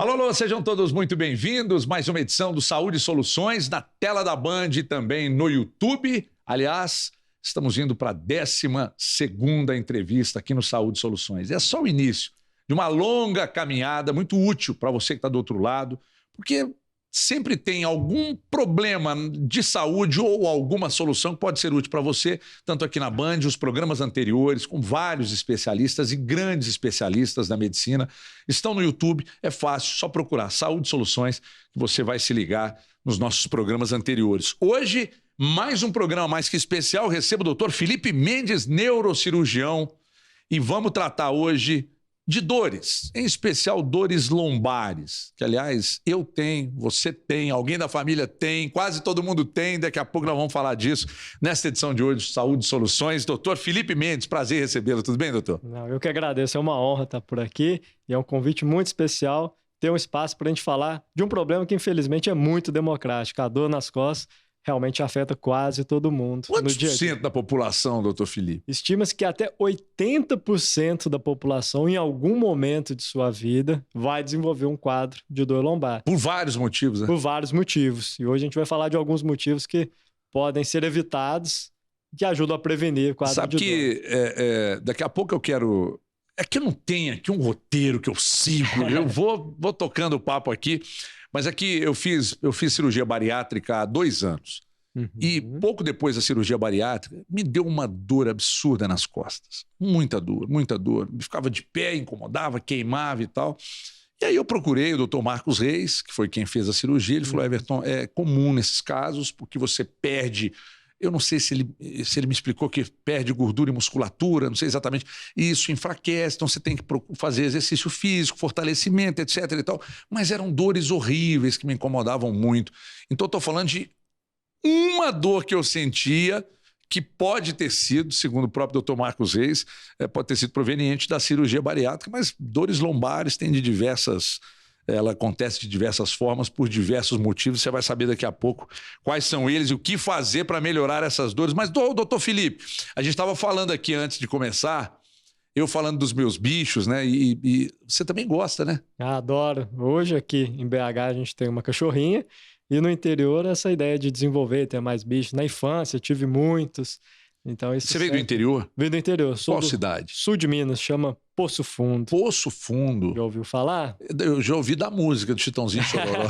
Alô, alô, sejam todos muito bem-vindos. Mais uma edição do Saúde e Soluções na tela da Band e também no YouTube. Aliás, estamos indo para a 12ª entrevista aqui no Saúde e Soluções. É só o início de uma longa caminhada muito útil para você que está do outro lado, porque sempre tem algum problema de saúde ou alguma solução que pode ser útil para você, tanto aqui na Band, os programas anteriores, com vários especialistas e grandes especialistas da medicina, estão no YouTube, é fácil, só procurar Saúde e Soluções, que você vai se ligar nos nossos programas anteriores. Hoje, mais um programa mais que especial, recebo o Dr. Felipe Mendes, neurocirurgião, e vamos tratar hoje de dores, em especial dores lombares, que aliás eu tenho, você tem, alguém da família tem, quase todo mundo tem, daqui a pouco nós vamos falar disso nesta edição de hoje, Saúde e Soluções. Doutor Felipe Mendes, prazer recebê-lo, tudo bem, doutor? Não, eu que agradeço, é uma honra estar por aqui e é um convite muito especial ter um espaço para a gente falar de um problema que infelizmente é muito democrático, a dor nas costas. Realmente afeta quase todo mundo. Quantos por cento da população, doutor Felipe? Estima-se que até 80% da população, em algum momento de sua vida, vai desenvolver um quadro de dor lombar. Por vários motivos, né? Por vários motivos. E hoje a gente vai falar de alguns motivos que podem ser evitados, que ajudam a prevenir o quadro de dor. Sabe que daqui a pouco eu quero... É que eu não tenho aqui um roteiro que eu sigo, eu vou tocando o papo aqui. Mas aqui eu fiz cirurgia bariátrica há 2 anos. E pouco depois da cirurgia bariátrica, me deu uma dor absurda nas costas. Muita dor, muita dor. Me ficava de pé, incomodava, queimava e tal. E aí eu procurei o Dr. Marcos Reis, que foi quem fez a cirurgia. Ele falou, Everton, é comum nesses casos, porque você perde... Eu não sei se ele me explicou que perde gordura e musculatura, não sei exatamente. Isso enfraquece, então você tem que fazer exercício físico, fortalecimento, etc. e tal. Mas eram dores horríveis que me incomodavam muito. Então eu estou falando de uma dor que eu sentia que pode ter sido, segundo o próprio Dr. Marcos Reis, pode ter sido proveniente da cirurgia bariátrica, mas dores lombares têm de diversas... Ela acontece de diversas formas, por diversos motivos. Você vai saber daqui a pouco quais são eles e o que fazer para melhorar essas dores. Mas, doutor Felipe, a gente estava falando aqui antes de começar, eu falando dos meus bichos, né? E você também gosta, né? Adoro. Hoje aqui em BH a gente tem uma cachorrinha e no interior essa ideia de desenvolver, ter mais bichos. Na infância eu tive muitos. Então, isso você veio do interior? Veio do interior. Qual cidade? Sul de Minas, chama Poço Fundo. Poço Fundo. Já ouviu falar? Eu já ouvi da música do Chitãozinho Chororó.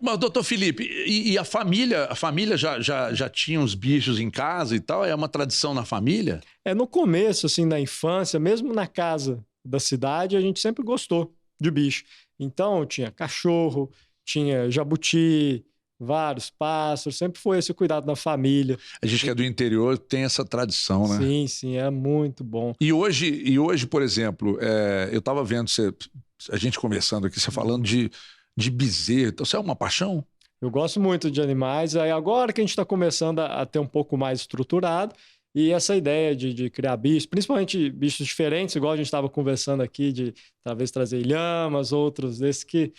Mas, doutor Felipe, e a família já tinha os bichos em casa e tal? É uma tradição na família? No começo, assim, na infância, mesmo na casa da cidade, a gente sempre gostou de bicho. Então, tinha cachorro, tinha jabuti, vários pássaros, sempre foi esse cuidado da família. A gente que é do interior tem essa tradição, né? Sim, sim, é muito bom. E hoje, por exemplo, eu estava vendo a gente conversando aqui, você falando de bezerro, então isso é uma paixão? Eu gosto muito de animais, aí agora que a gente está começando a ter um pouco mais estruturado, e essa ideia de criar bichos, principalmente bichos diferentes, igual a gente estava conversando aqui, de talvez trazer ilhamas, outros desses que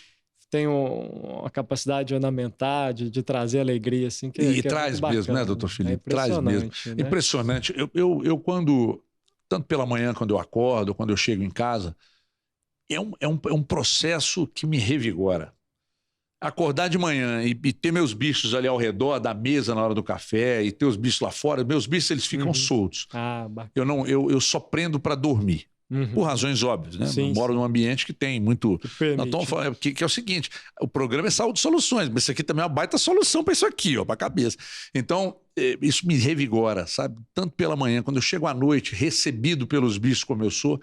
tem uma capacidade de ornamentar, de trazer alegria, assim, que traz é mesmo, né, doutor Felipe? Traz mesmo. Né? Impressionante. Eu quando, tanto pela manhã, quando eu acordo, quando eu chego em casa, é um processo que me revigora. Acordar de manhã e ter meus bichos ali ao redor da mesa na hora do café e ter os bichos lá fora, meus bichos eles ficam soltos. Bacana. Eu só prendo para dormir. Por razões óbvias, né? Sim, eu moro num ambiente que tem muito... Que é o seguinte, o programa é Saúde e Soluções, mas isso aqui também é uma baita solução para isso aqui, ó, para a cabeça. Então, isso me revigora, sabe? Tanto pela manhã, quando eu chego à noite, recebido pelos bichos como eu sou,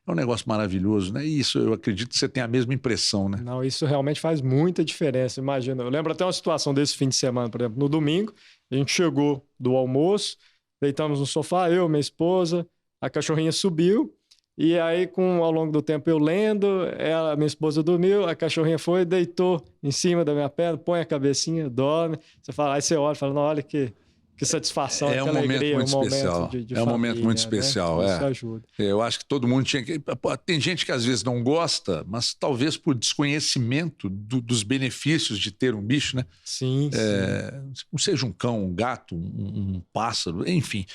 é um negócio maravilhoso, né? E isso eu acredito que você tem a mesma impressão, né? Não, isso realmente faz muita diferença, imagina. Eu lembro até uma situação desse fim de semana, por exemplo, no domingo, a gente chegou do almoço, deitamos no sofá, eu, minha esposa, a cachorrinha subiu. E aí, ao longo do tempo, eu lendo, minha esposa dormiu, a cachorrinha foi, deitou em cima da minha perna, põe a cabecinha, dorme. Aí você olha e fala, não, olha que satisfação, que alegria, muito especial. Momento de é um família, momento muito especial, né? Isso ajuda. Eu acho que todo mundo tinha que... Tem gente que às vezes não gosta, mas talvez por desconhecimento dos benefícios de ter um bicho, né? Sim. Seja um cão, um gato, um pássaro, enfim.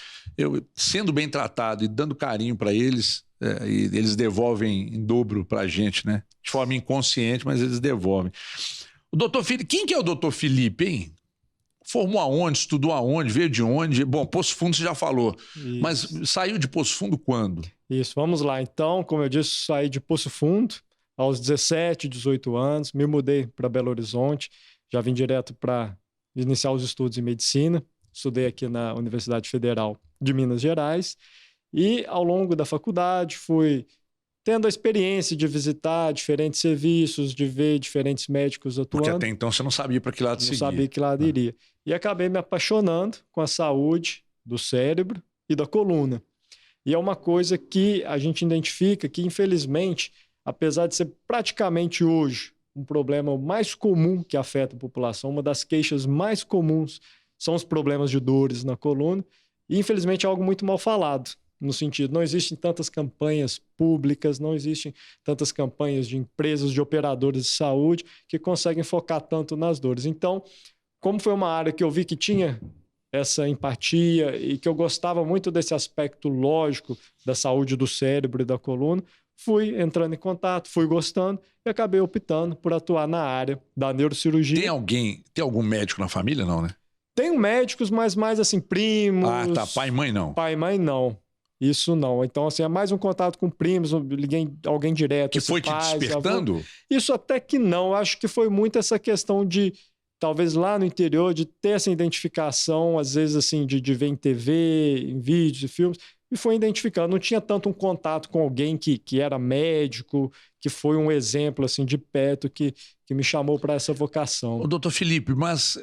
Sendo bem tratado e dando carinho para eles... E eles devolvem em dobro para a gente, né? De forma inconsciente, mas eles devolvem. O doutor Felipe, quem que é o doutor Felipe, hein? Formou aonde? Estudou aonde? Veio de onde? Bom, Poço Fundo você já falou. Isso. Mas saiu de Poço Fundo quando? Isso, vamos lá. Então, como eu disse, saí de Poço Fundo aos 17, 18 anos, me mudei para Belo Horizonte, já vim direto para iniciar os estudos em medicina, estudei aqui na Universidade Federal de Minas Gerais e ao longo da faculdade fui tendo a experiência de visitar diferentes serviços, de ver diferentes médicos atuando. Porque até então você não sabia para que lado seguir. Não sabia que lado iria. E acabei me apaixonando com a saúde do cérebro e da coluna. E é uma coisa que a gente identifica que, infelizmente, apesar de ser praticamente hoje um problema mais comum que afeta a população, uma das queixas mais comuns são os problemas de dores na coluna, e infelizmente é algo muito mal falado, no sentido, não existem tantas campanhas públicas, não existem tantas campanhas de empresas, de operadores de saúde que conseguem focar tanto nas dores. Então, como foi uma área que eu vi que tinha essa empatia e que eu gostava muito desse aspecto lógico da saúde do cérebro e da coluna, fui entrando em contato, fui gostando e acabei optando por atuar na área da neurocirurgia. Tem algum médico na família, não, né? Tenho médicos, mas mais assim, primos... Ah, tá. Pai e mãe, não. Pai e mãe, não. Isso não. Então, assim, é mais um contato com primos, liguei alguém direto. Que foi te despertando? Avô. Isso até que não. Acho que foi muito essa questão de, talvez lá no interior, de ter essa identificação, às vezes, assim, de ver em TV, em vídeos e filmes, e foi identificando. Não tinha tanto um contato com alguém que era médico, que foi um exemplo, assim, de perto, que me chamou para essa vocação. Ô, doutor Felipe, mas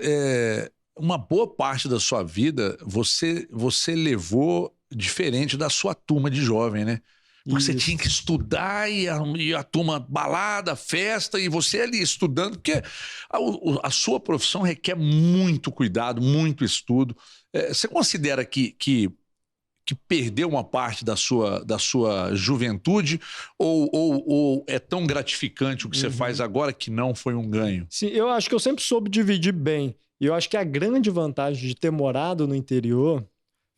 uma boa parte da sua vida você levou diferente da sua turma de jovem, né? Porque você tinha que estudar e a turma balada, festa, e você ali estudando, porque a sua profissão requer muito cuidado, muito estudo. Você considera que perdeu uma parte da sua juventude ou é tão gratificante o que você faz agora que não foi um ganho? Sim, eu acho que eu sempre soube dividir bem. E eu acho que a grande vantagem de ter morado no interior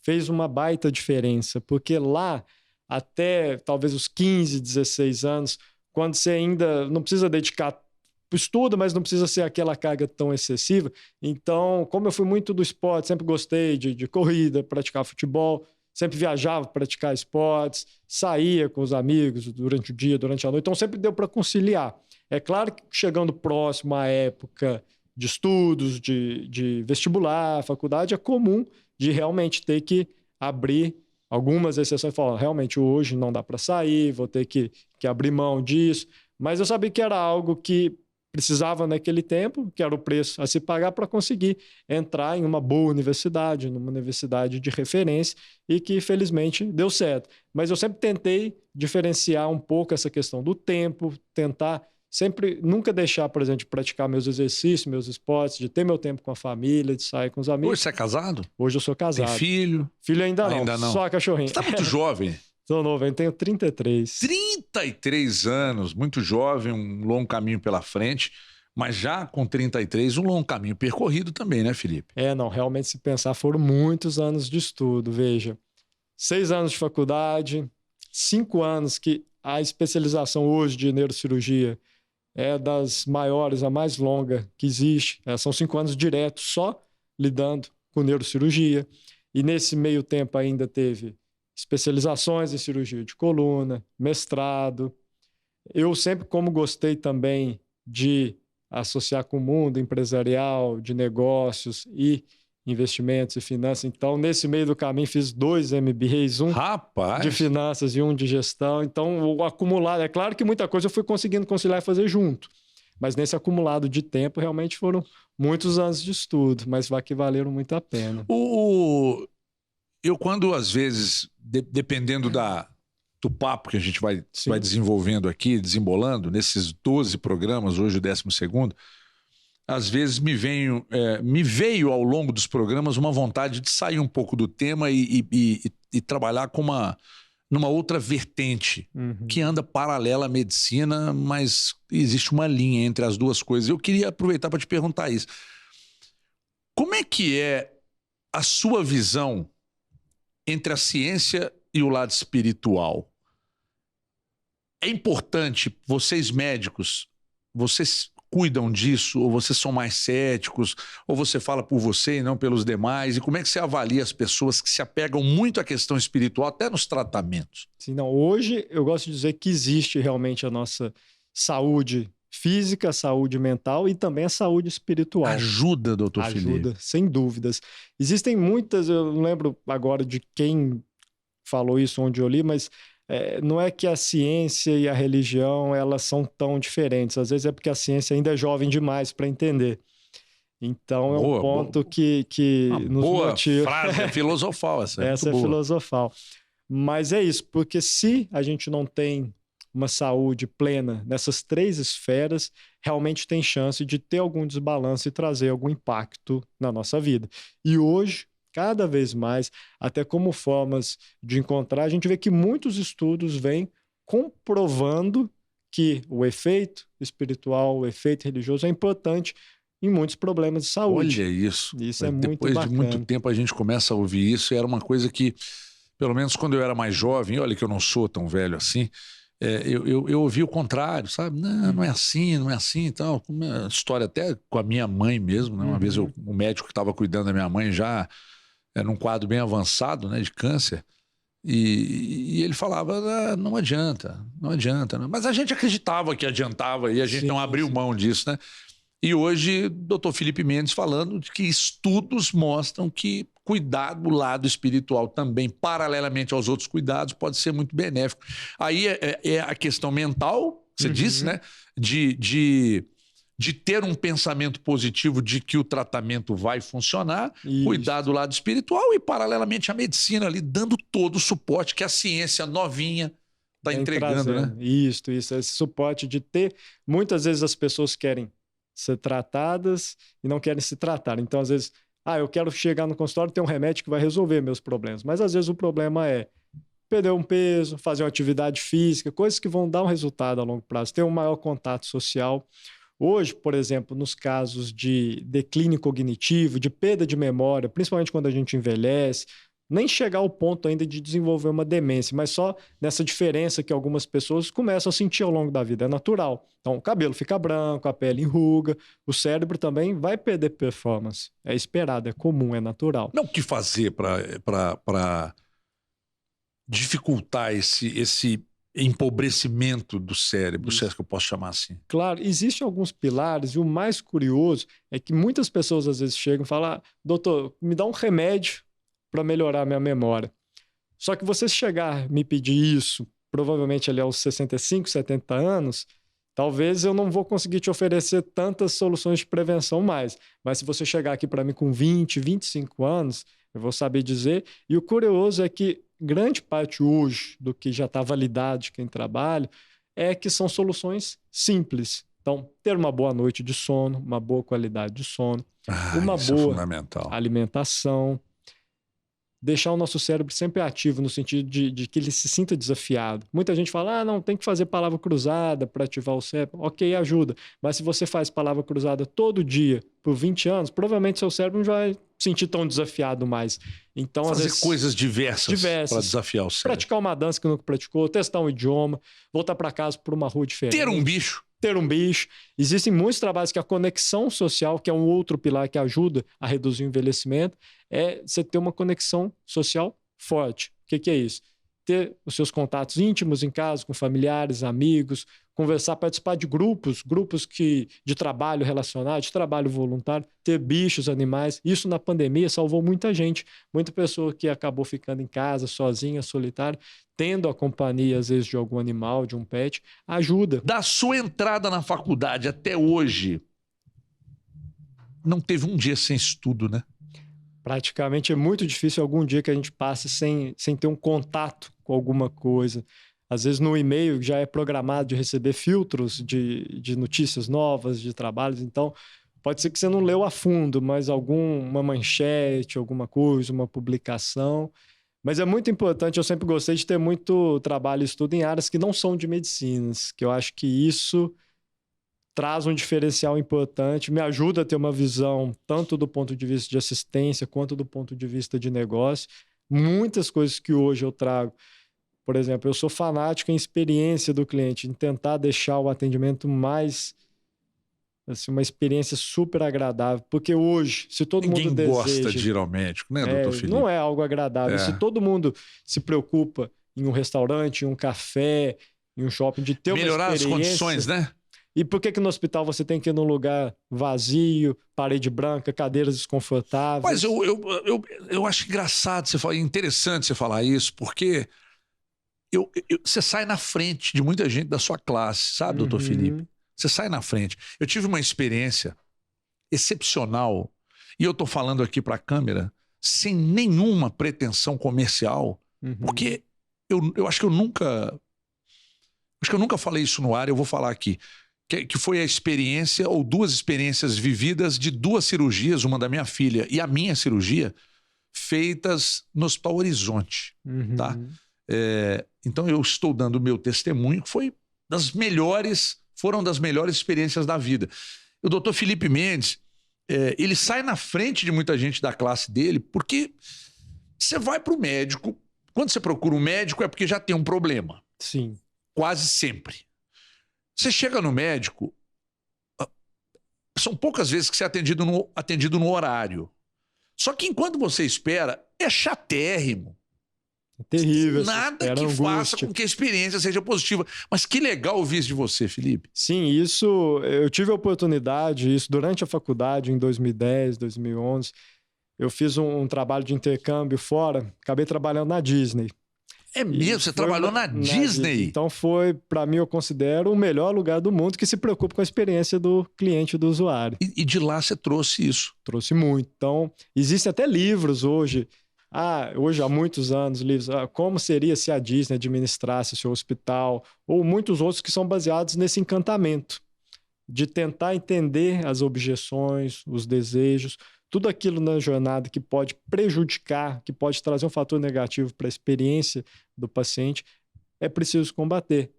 fez uma baita diferença, porque lá, até talvez os 15, 16 anos, quando você ainda não precisa dedicar para o estudo, mas não precisa ser aquela carga tão excessiva. Então, como eu fui muito do esporte, sempre gostei de corrida, praticar futebol, sempre viajava para praticar esportes, saía com os amigos durante o dia, durante a noite, então sempre deu para conciliar. É claro que chegando próximo à época de estudos, de vestibular, faculdade, é comum de realmente ter que abrir algumas exceções, falar, realmente hoje não dá para sair, vou ter que abrir mão disso, mas eu sabia que era algo que precisava naquele tempo, que era o preço a se pagar para conseguir entrar em uma boa universidade, numa universidade de referência, e que felizmente deu certo. Mas eu sempre tentei diferenciar um pouco essa questão do tempo, tentar sempre, nunca deixar, por exemplo, de praticar meus exercícios, meus esportes, de ter meu tempo com a família, de sair com os amigos. Hoje você é casado? Hoje eu sou casado. Tem filho? Filho ainda não. Só cachorrinho. Você tá muito jovem. Sou novo, eu tenho 33. 33 anos, muito jovem, um longo caminho pela frente, mas já com 33, um longo caminho percorrido também, né, Felipe? Não, realmente se pensar, foram muitos anos de estudo, veja. 6 anos de faculdade, 5 anos que a especialização hoje de neurocirurgia é das maiores, a mais longa que existe. São 5 anos direto só lidando com neurocirurgia. E nesse meio tempo ainda teve especializações em cirurgia de coluna, mestrado. Eu sempre, como gostei também de associar com o mundo empresarial, de negócios e investimentos e finanças. Então, nesse meio do caminho, fiz 2 MBAs, um de finanças e um de gestão. Então, o acumulado... É claro que muita coisa eu fui conseguindo conciliar e fazer junto. Mas nesse acumulado de tempo, realmente foram muitos anos de estudo, mas que valeram muito a pena. Eu, quando, às vezes, dependendo do papo que a gente vai desenvolvendo aqui, desembolando, nesses 12 programas, hoje o 12º, às vezes me veio ao longo dos programas uma vontade de sair um pouco do tema e trabalhar numa outra vertente que anda paralela à medicina, mas existe uma linha entre as duas coisas. Eu queria aproveitar para te perguntar isso. Como é que é a sua visão entre a ciência e o lado espiritual? É importante, vocês médicos, vocês cuidam disso, ou vocês são mais céticos, ou você fala por você e não pelos demais? E como é que você avalia as pessoas que se apegam muito à questão espiritual, até nos tratamentos? Sim, não, hoje eu gosto de dizer que existe realmente a nossa saúde física, a saúde mental e também a saúde espiritual. Ajuda, doutor Felipe. Ajuda, sem dúvidas. Existem muitas, eu não lembro agora de quem falou isso, onde eu li, mas não é que a ciência e a religião elas são tão diferentes. Às vezes é porque a ciência ainda é jovem demais para entender. Então é um ponto que nos motiva. Frase, é filosofal essa. Essa é filosofal. Mas é isso, porque se a gente não tem uma saúde plena nessas 3 esferas, realmente tem chance de ter algum desbalanço e trazer algum impacto na nossa vida. E hoje, cada vez mais, até como formas de encontrar, a gente vê que muitos estudos vêm comprovando que o efeito espiritual, o efeito religioso é importante em muitos problemas de saúde. Olha isso. Isso é muito Depois bacana. de muito tempo a gente começa a ouvir isso, e era uma coisa que, pelo menos quando eu era mais jovem, olha que eu não sou tão velho assim, eu ouvi o contrário, sabe? Não é assim, não é assim e tal. Uma história até com a minha mãe mesmo, né? Uma vez o médico que estava cuidando da minha mãe já num quadro bem avançado, né, de câncer, e ele falava, não adianta, não adianta. Não. Mas a gente acreditava que adiantava e a gente não abriu mão disso, né? E hoje, o doutor Felipe Mendes falando de que estudos mostram que cuidar do lado espiritual também, paralelamente aos outros cuidados, pode ser muito benéfico. Aí é a questão mental, você disse, né? De ter um pensamento positivo de que o tratamento vai funcionar, cuidar do lado espiritual e, paralelamente, a medicina ali, dando todo o suporte que a ciência novinha está entregando, né? Isso, esse suporte de ter... Muitas vezes as pessoas querem ser tratadas e não querem se tratar. Então, às vezes, eu quero chegar no consultório e ter um remédio que vai resolver meus problemas. Mas, às vezes, o problema é perder um peso, fazer uma atividade física, coisas que vão dar um resultado a longo prazo, ter um maior contato social. Hoje, por exemplo, nos casos de declínio cognitivo, de perda de memória, principalmente quando a gente envelhece, nem chegar ao ponto ainda de desenvolver uma demência, mas só nessa diferença que algumas pessoas começam a sentir ao longo da vida. É natural. Então, o cabelo fica branco, a pele enruga, o cérebro também vai perder performance. É esperado, é comum, é natural. Não, o que fazer para dificultar esse empobrecimento do cérebro, se é que eu posso chamar assim? Claro, existem alguns pilares e o mais curioso é que muitas pessoas às vezes chegam e falam, doutor, me dá um remédio para melhorar a minha memória. Só que você chegar me pedir isso, provavelmente ali aos 65, 70 anos, talvez eu não vou conseguir te oferecer tantas soluções de prevenção mais. Mas se você chegar aqui para mim com 20, 25 anos, eu vou saber dizer. E o curioso é que grande parte hoje do que já está validado de quem trabalha é que são soluções simples. Então, ter uma boa noite de sono, uma boa qualidade de sono, uma boa alimentação, deixar o nosso cérebro sempre ativo no sentido de que ele se sinta desafiado. Muita gente fala, não, tem que fazer palavra cruzada para ativar o cérebro. Ok, ajuda. Mas se você faz palavra cruzada todo dia por 20 anos, provavelmente seu cérebro não vai sentir tão desafiado mais. Então, fazer às vezes, coisas diversas para desafiar o cérebro. Praticar uma dança que nunca praticou, testar um idioma, voltar para casa por uma rua diferente. Ter um bicho. Ter um bicho. Existem muitos trabalhos que a conexão social, que é um outro pilar que ajuda a reduzir o envelhecimento, é você ter uma conexão social forte. O que é isso? Ter os seus contatos íntimos em casa, com familiares, amigos, conversar, participar de grupos de trabalho relacionado, de trabalho voluntário, ter bichos, animais. Isso na pandemia salvou muita gente. Muita pessoa que acabou ficando em casa, sozinha, solitária, tendo a companhia, às vezes, de algum animal, de um pet, ajuda. Da sua entrada na faculdade até hoje, não teve um dia sem estudo, né? Praticamente é muito difícil algum dia que a gente passe sem ter um contato com alguma coisa. Às vezes no e-mail já é programado de receber filtros de notícias novas, de trabalhos. Então, pode ser que você não leu a fundo, mas uma manchete, alguma coisa, uma publicação. Mas é muito importante, eu sempre gostei de ter muito trabalho e estudo em áreas que não são de medicinas, que eu acho que isso traz um diferencial importante, me ajuda a ter uma visão tanto do ponto de vista de assistência quanto do ponto de vista de negócio. Muitas coisas que hoje eu trago, Por exemplo, eu sou fanático em experiência do cliente, em tentar deixar o atendimento mais, assim, uma experiência super agradável. Porque hoje, se todo Ninguém mundo gosta deseja... de ir ao médico, né, doutor Felipe? Não é algo agradável. É. Se todo mundo se preocupa em um restaurante, em um café, em um shopping, de ter melhorar uma experiência... as condições, né? E por que no hospital você tem que ir num lugar vazio, parede branca, cadeiras desconfortáveis? Mas eu acho engraçado você falar, interessante você falar isso, porque você sai na frente de muita gente da sua classe, sabe, doutor Felipe? Você sai na frente. Eu tive uma experiência excepcional, e eu estou falando aqui para a câmera, sem nenhuma pretensão comercial, porque eu acho que eu nunca falei isso no ar, eu vou falar aqui. Que foi a experiência, ou duas experiências vividas de duas cirurgias, uma da minha filha e a minha cirurgia, feitas no Hospital Horizonte, tá? Então eu estou dando o meu testemunho, que foram das melhores experiências da vida. O doutor Felipe Mendes, ele sai na frente de muita gente da classe dele, porque você vai para o médico, quando você procura um médico é porque já tem um problema. Sim. Quase sempre. Você chega no médico, são poucas vezes que você é atendido no horário. Só que enquanto você espera, é chatérrimo. É terrível. Nada que faça com que a experiência seja positiva. Mas que legal ouvir isso de você, Felipe. Sim, isso eu tive a oportunidade, isso durante a faculdade, em 2010, 2011. Eu fiz um trabalho de intercâmbio fora, acabei trabalhando na Disney. É mesmo? Você trabalhou na Disney? Então foi, para mim, eu considero o melhor lugar do mundo que se preocupa com a experiência do cliente, do usuário. E de lá você trouxe isso? Trouxe muito. Então, existem até livros hoje. Hoje há muitos anos, livros. Como seria se a Disney administrasse o seu hospital? Ou muitos outros que são baseados nesse encantamento de tentar entender as objeções, os desejos, tudo aquilo na jornada que pode prejudicar, que pode trazer um fator negativo para a experiência do paciente, é preciso combater.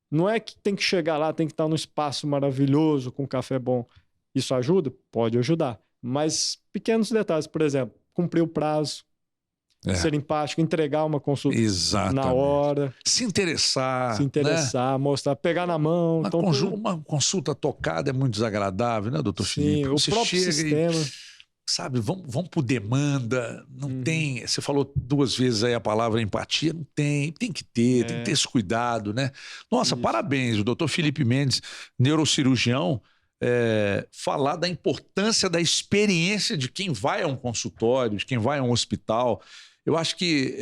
Não é que tem que chegar lá, tem que estar num espaço maravilhoso, com café bom. Isso ajuda? Pode ajudar. Mas pequenos detalhes, por exemplo, cumprir o prazo, ser empático, entregar uma consulta na hora. Se interessar. Né? Mostrar, pegar na mão. Uma consulta tocada é muito desagradável, né, doutor Felipe? Sim, o próprio sistema... Sabe, vamos por demanda, não tem... Você falou 2 vezes aí a palavra empatia, não tem que ter, tem que ter esse cuidado, né? Nossa, parabéns, o doutor Felipe Mendes, neurocirurgião, falar da importância da experiência de quem vai a um consultório, de quem vai a um hospital. Eu acho que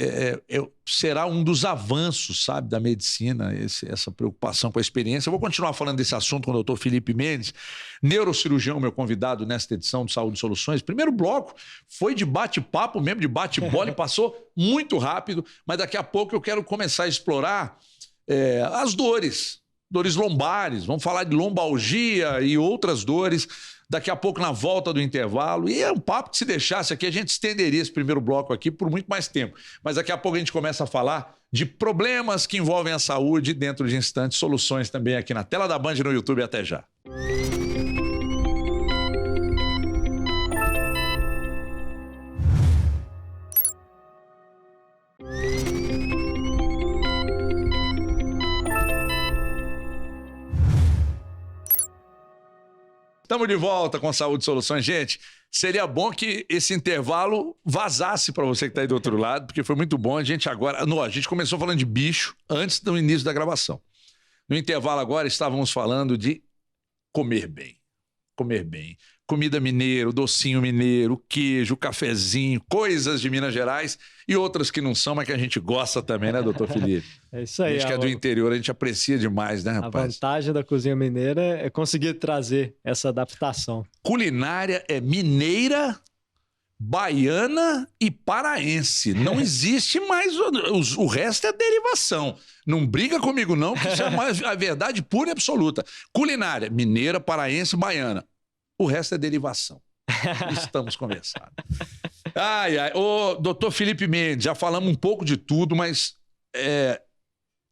será um dos avanços, sabe, da medicina, essa preocupação com a experiência. Eu vou continuar falando desse assunto com o doutor Felipe Mendes, neurocirurgião, meu convidado nesta edição do Saúde e Soluções. Primeiro bloco foi de bate-papo mesmo, de bate-bola, e passou muito rápido, mas daqui a pouco eu quero começar a explorar as dores lombares. Vamos falar de lombalgia e outras dores daqui a pouco na volta do intervalo. E é um papo que, se deixasse aqui, a gente estenderia esse primeiro bloco aqui por muito mais tempo. Mas daqui a pouco a gente começa a falar de problemas que envolvem a saúde, dentro de instantes, soluções também aqui na tela da Band no YouTube. Até já. Estamos de volta com Saúde e Soluções. Gente, seria bom que esse intervalo vazasse para você que está aí do outro lado, porque foi muito bom. A gente começou falando de bicho antes do início da gravação. No intervalo agora estávamos falando de comer bem. Comer bem. Comida mineira, docinho mineiro, queijo, cafezinho, coisas de Minas Gerais e outras que não são, mas que a gente gosta também, né, doutor Felipe? É isso aí. A gente que é do interior, a gente aprecia demais, né, rapaz? A vantagem da cozinha mineira é conseguir trazer essa adaptação. Culinária é mineira, baiana e paraense. Não existe mais... O resto é derivação. Não briga comigo, não, que isso é a verdade pura e absoluta. Culinária, mineira, paraense, baiana. O resto é derivação. Estamos conversando. Ô, doutor Felipe Mendes, já falamos um pouco de tudo, mas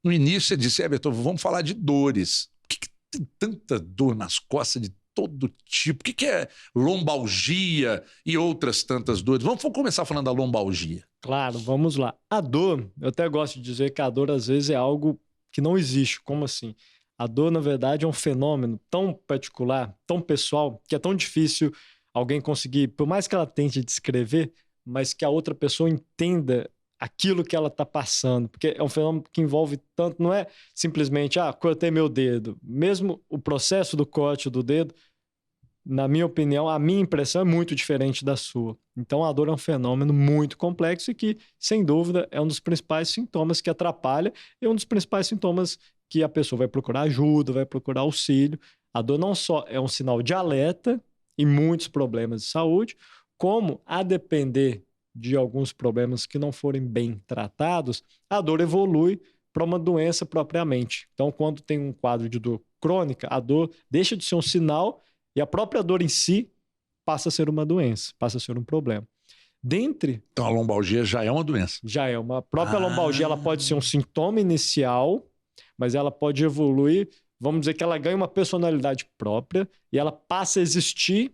no início você disse, Everton, vamos falar de dores. Por que tem tanta dor nas costas de todo tipo. O que é lombalgia e outras tantas dores? Vamos começar falando da lombalgia. Claro, vamos lá. A dor, eu até gosto de dizer que a dor às vezes é algo que não existe. Como assim? A dor, na verdade, é um fenômeno tão particular, tão pessoal, que é tão difícil alguém conseguir, por mais que ela tente descrever, mas que a outra pessoa entenda aquilo que ela está passando. Porque é um fenômeno que envolve tanto, não é simplesmente, cortei meu dedo. Mesmo o processo do corte do dedo, na minha opinião, a minha impressão é muito diferente da sua. Então, a dor é um fenômeno muito complexo e que, sem dúvida, é um dos principais sintomas que atrapalha e um dos principais sintomas que a pessoa vai procurar ajuda, vai procurar auxílio. A dor não só é um sinal de alerta em muitos problemas de saúde, como, a depender de alguns problemas que não forem bem tratados, a dor evolui para uma doença propriamente. Então, quando tem um quadro de dor crônica, a dor deixa de ser um sinal e a própria dor em si passa a ser uma doença, passa a ser um problema. Então, a lombalgia já é uma doença. Já é uma própria lombalgia, ela pode ser um sintoma inicial, mas ela pode evoluir, vamos dizer que ela ganha uma personalidade própria e ela passa a existir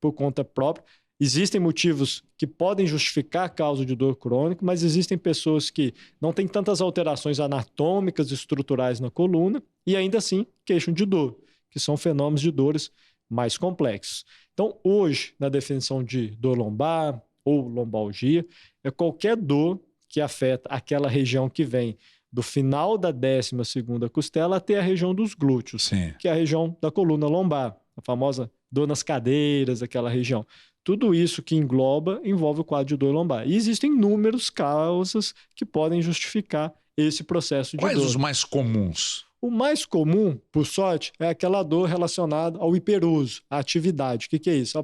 por conta própria. Existem motivos que podem justificar a causa de dor crônica, mas existem pessoas que não têm tantas alterações anatômicas e estruturais na coluna e ainda assim queixam de dor, que são fenômenos de dores mais complexos. Então, hoje, na definição de dor lombar ou lombalgia, é qualquer dor que afeta aquela região que vem do final da 12ª costela até a região dos glúteos, Sim. que é a região da coluna lombar, a famosa dor nas cadeiras, aquela região. Tudo isso que envolve o quadro de dor lombar. E existem inúmeras causas que podem justificar esse processo de dor. Quais os mais comuns? O mais comum, por sorte, é aquela dor relacionada ao hiperuso, à atividade. O que é isso?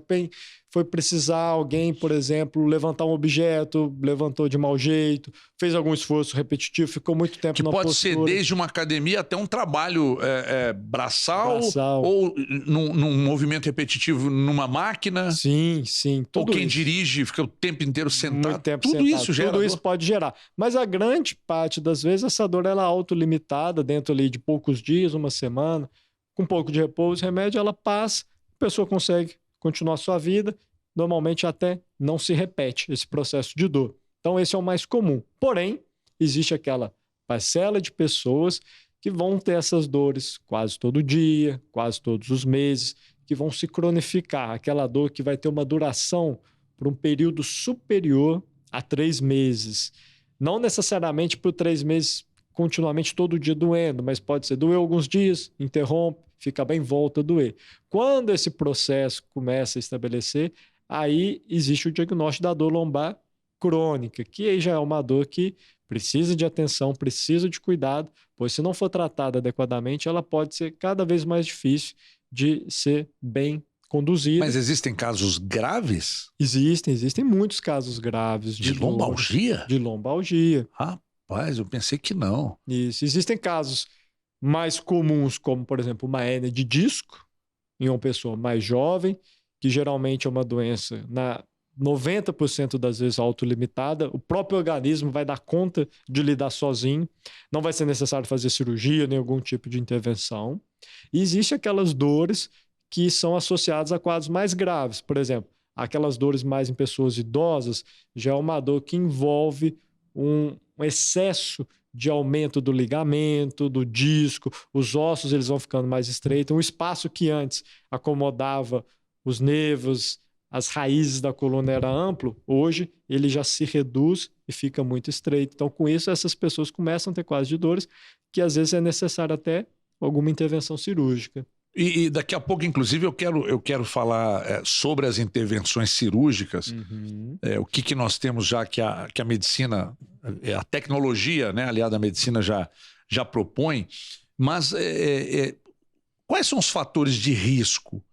Foi precisar alguém, por exemplo, levantar um objeto, levantou de mau jeito, fez algum esforço repetitivo, ficou muito tempo na postura. Que pode ser desde uma academia até um trabalho braçal. Ou num movimento repetitivo numa máquina. Sim. Ou quem dirige fica o tempo inteiro sentado. Muito tempo Tudo sentado. isso gera Tudo isso pode gerar. Mas a grande parte das vezes essa dor ela é autolimitada, dentro ali de poucos dias, uma semana, com um pouco de repouso, remédio, ela passa, a pessoa consegue continuar a sua vida, normalmente até não se repete esse processo de dor. Então esse é o mais comum. Porém, existe aquela parcela de pessoas que vão ter essas dores quase todo dia, quase todos os meses, que vão se cronificar, aquela dor que vai ter uma duração por um período superior a 3 meses. Não necessariamente por 3 meses continuamente todo dia doendo, mas pode ser doer alguns dias, interrompe, fica bem, volta a doer. Quando esse processo começa a estabelecer, aí existe o diagnóstico da dor lombar crônica, que aí já é uma dor que precisa de atenção, precisa de cuidado, pois se não for tratada adequadamente, ela pode ser cada vez mais difícil de ser bem conduzida. Mas existem casos graves? Existem muitos casos graves de lombalgia? De lombalgia. Rapaz, eu pensei que não. Isso. Existem casos mais comuns, como, por exemplo, uma hérnia de disco em uma pessoa mais jovem, que geralmente é uma doença, na 90% das vezes autolimitada. O próprio organismo vai dar conta de lidar sozinho. Não vai ser necessário fazer cirurgia, nem algum tipo de intervenção. E existem aquelas dores que são associadas a quadros mais graves. Por exemplo, aquelas dores mais em pessoas idosas, já é uma dor que envolve um excesso de aumento do ligamento, do disco, os ossos eles vão ficando mais estreitos. Um espaço que antes acomodava os nervos, as raízes da coluna era amplo, hoje ele já se reduz e fica muito estreito. Então, com isso, essas pessoas começam a ter quadros de dores que às vezes é necessário até alguma intervenção cirúrgica. E daqui a pouco, inclusive, eu quero falar sobre as intervenções cirúrgicas, o que nós temos já que a medicina, a tecnologia, né, aliada à medicina já propõe, mas quais são os fatores de risco?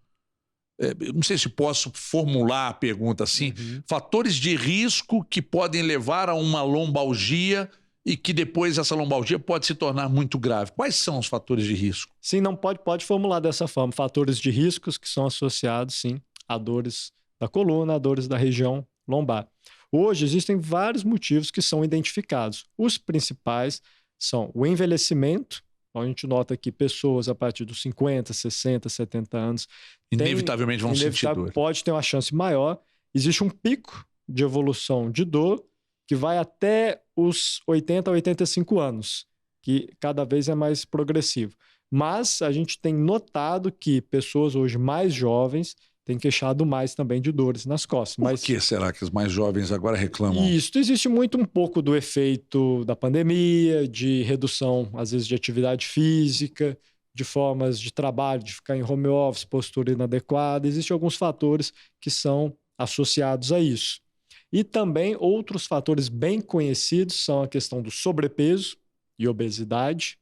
Não sei se posso formular a pergunta assim, fatores de risco que podem levar a uma lombalgia e que depois essa lombalgia pode se tornar muito grave. Quais são os fatores de risco? Sim, não pode formular dessa forma. Fatores de riscos que são associados, sim, a dores da coluna, a dores da região lombar. Hoje existem vários motivos que são identificados. Os principais são o envelhecimento, Então, a gente nota que pessoas a partir dos 50, 60, 70 anos inevitavelmente vão sentir dor. Pode ter uma chance maior. Existe um pico de evolução de dor que vai até os 80 a 85 anos, que cada vez é mais progressivo. Mas a gente tem notado que pessoas hoje mais jovens têm queixado mais também de dores nas costas. Por que será que os mais jovens agora reclamam? Isso, existe muito um pouco do efeito da pandemia, de redução, às vezes, de atividade física, de formas de trabalho, de ficar em home office, postura inadequada. Existem alguns fatores que são associados a isso. E também outros fatores bem conhecidos são a questão do sobrepeso e obesidade,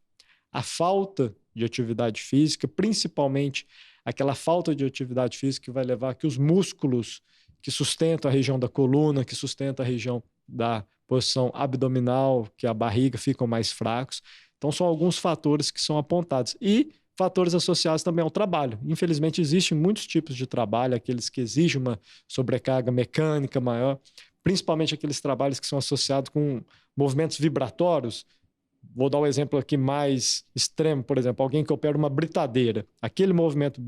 a falta de atividade física, principalmente aquela falta de atividade física que vai levar a que os músculos que sustentam a região da coluna, que sustentam a região da posição abdominal, que é a barriga, ficam mais fracos. Então, são alguns fatores que são apontados. E fatores associados também ao trabalho. Infelizmente, existem muitos tipos de trabalho, aqueles que exigem uma sobrecarga mecânica maior, principalmente aqueles trabalhos que são associados com movimentos vibratórios. Vou dar um exemplo aqui mais extremo, por exemplo, alguém que opera uma britadeira. Aquele movimento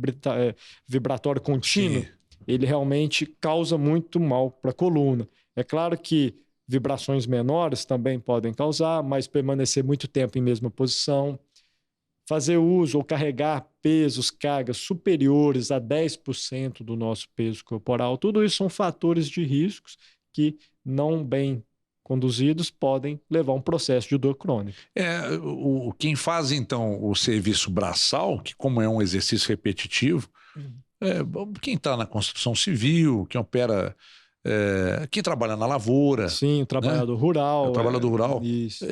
vibratório contínuo, sim, ele realmente causa muito mal para a coluna. É claro que vibrações menores também podem causar, mas permanecer muito tempo em mesma posição, fazer uso ou carregar pesos, cargas superiores a 10% do nosso peso corporal, tudo isso são fatores de riscos que não bem conduzidos podem levar a um processo de dor crônica. Quem faz, então, o serviço braçal, que como é um exercício repetitivo, quem está na construção civil, quem opera, quem trabalha na lavoura. Sim, o trabalhador rural. O trabalhador rural. Isso.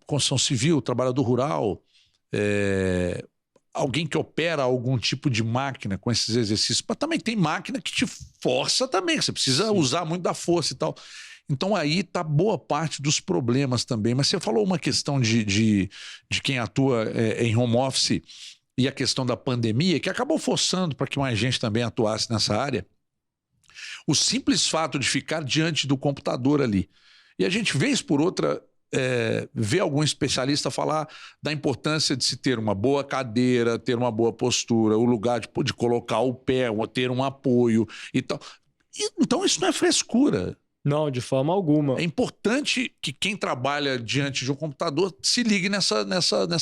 Construção civil, trabalhador rural, alguém que opera algum tipo de máquina com esses exercícios. Mas também tem máquina que te força também, que você precisa, sim, usar muito da força e tal. Então aí está boa parte dos problemas também. Mas você falou uma questão de quem atua em home office e a questão da pandemia, que acabou forçando para que mais gente também atuasse nessa área. O simples fato de ficar diante do computador ali. E a gente, vez por outra, vê algum especialista falar da importância de se ter uma boa cadeira, ter uma boa postura, o lugar de colocar o pé, ou ter um apoio e tal. Então isso não é frescura. Não, de forma alguma. É importante que quem trabalha diante de um computador se ligue nessa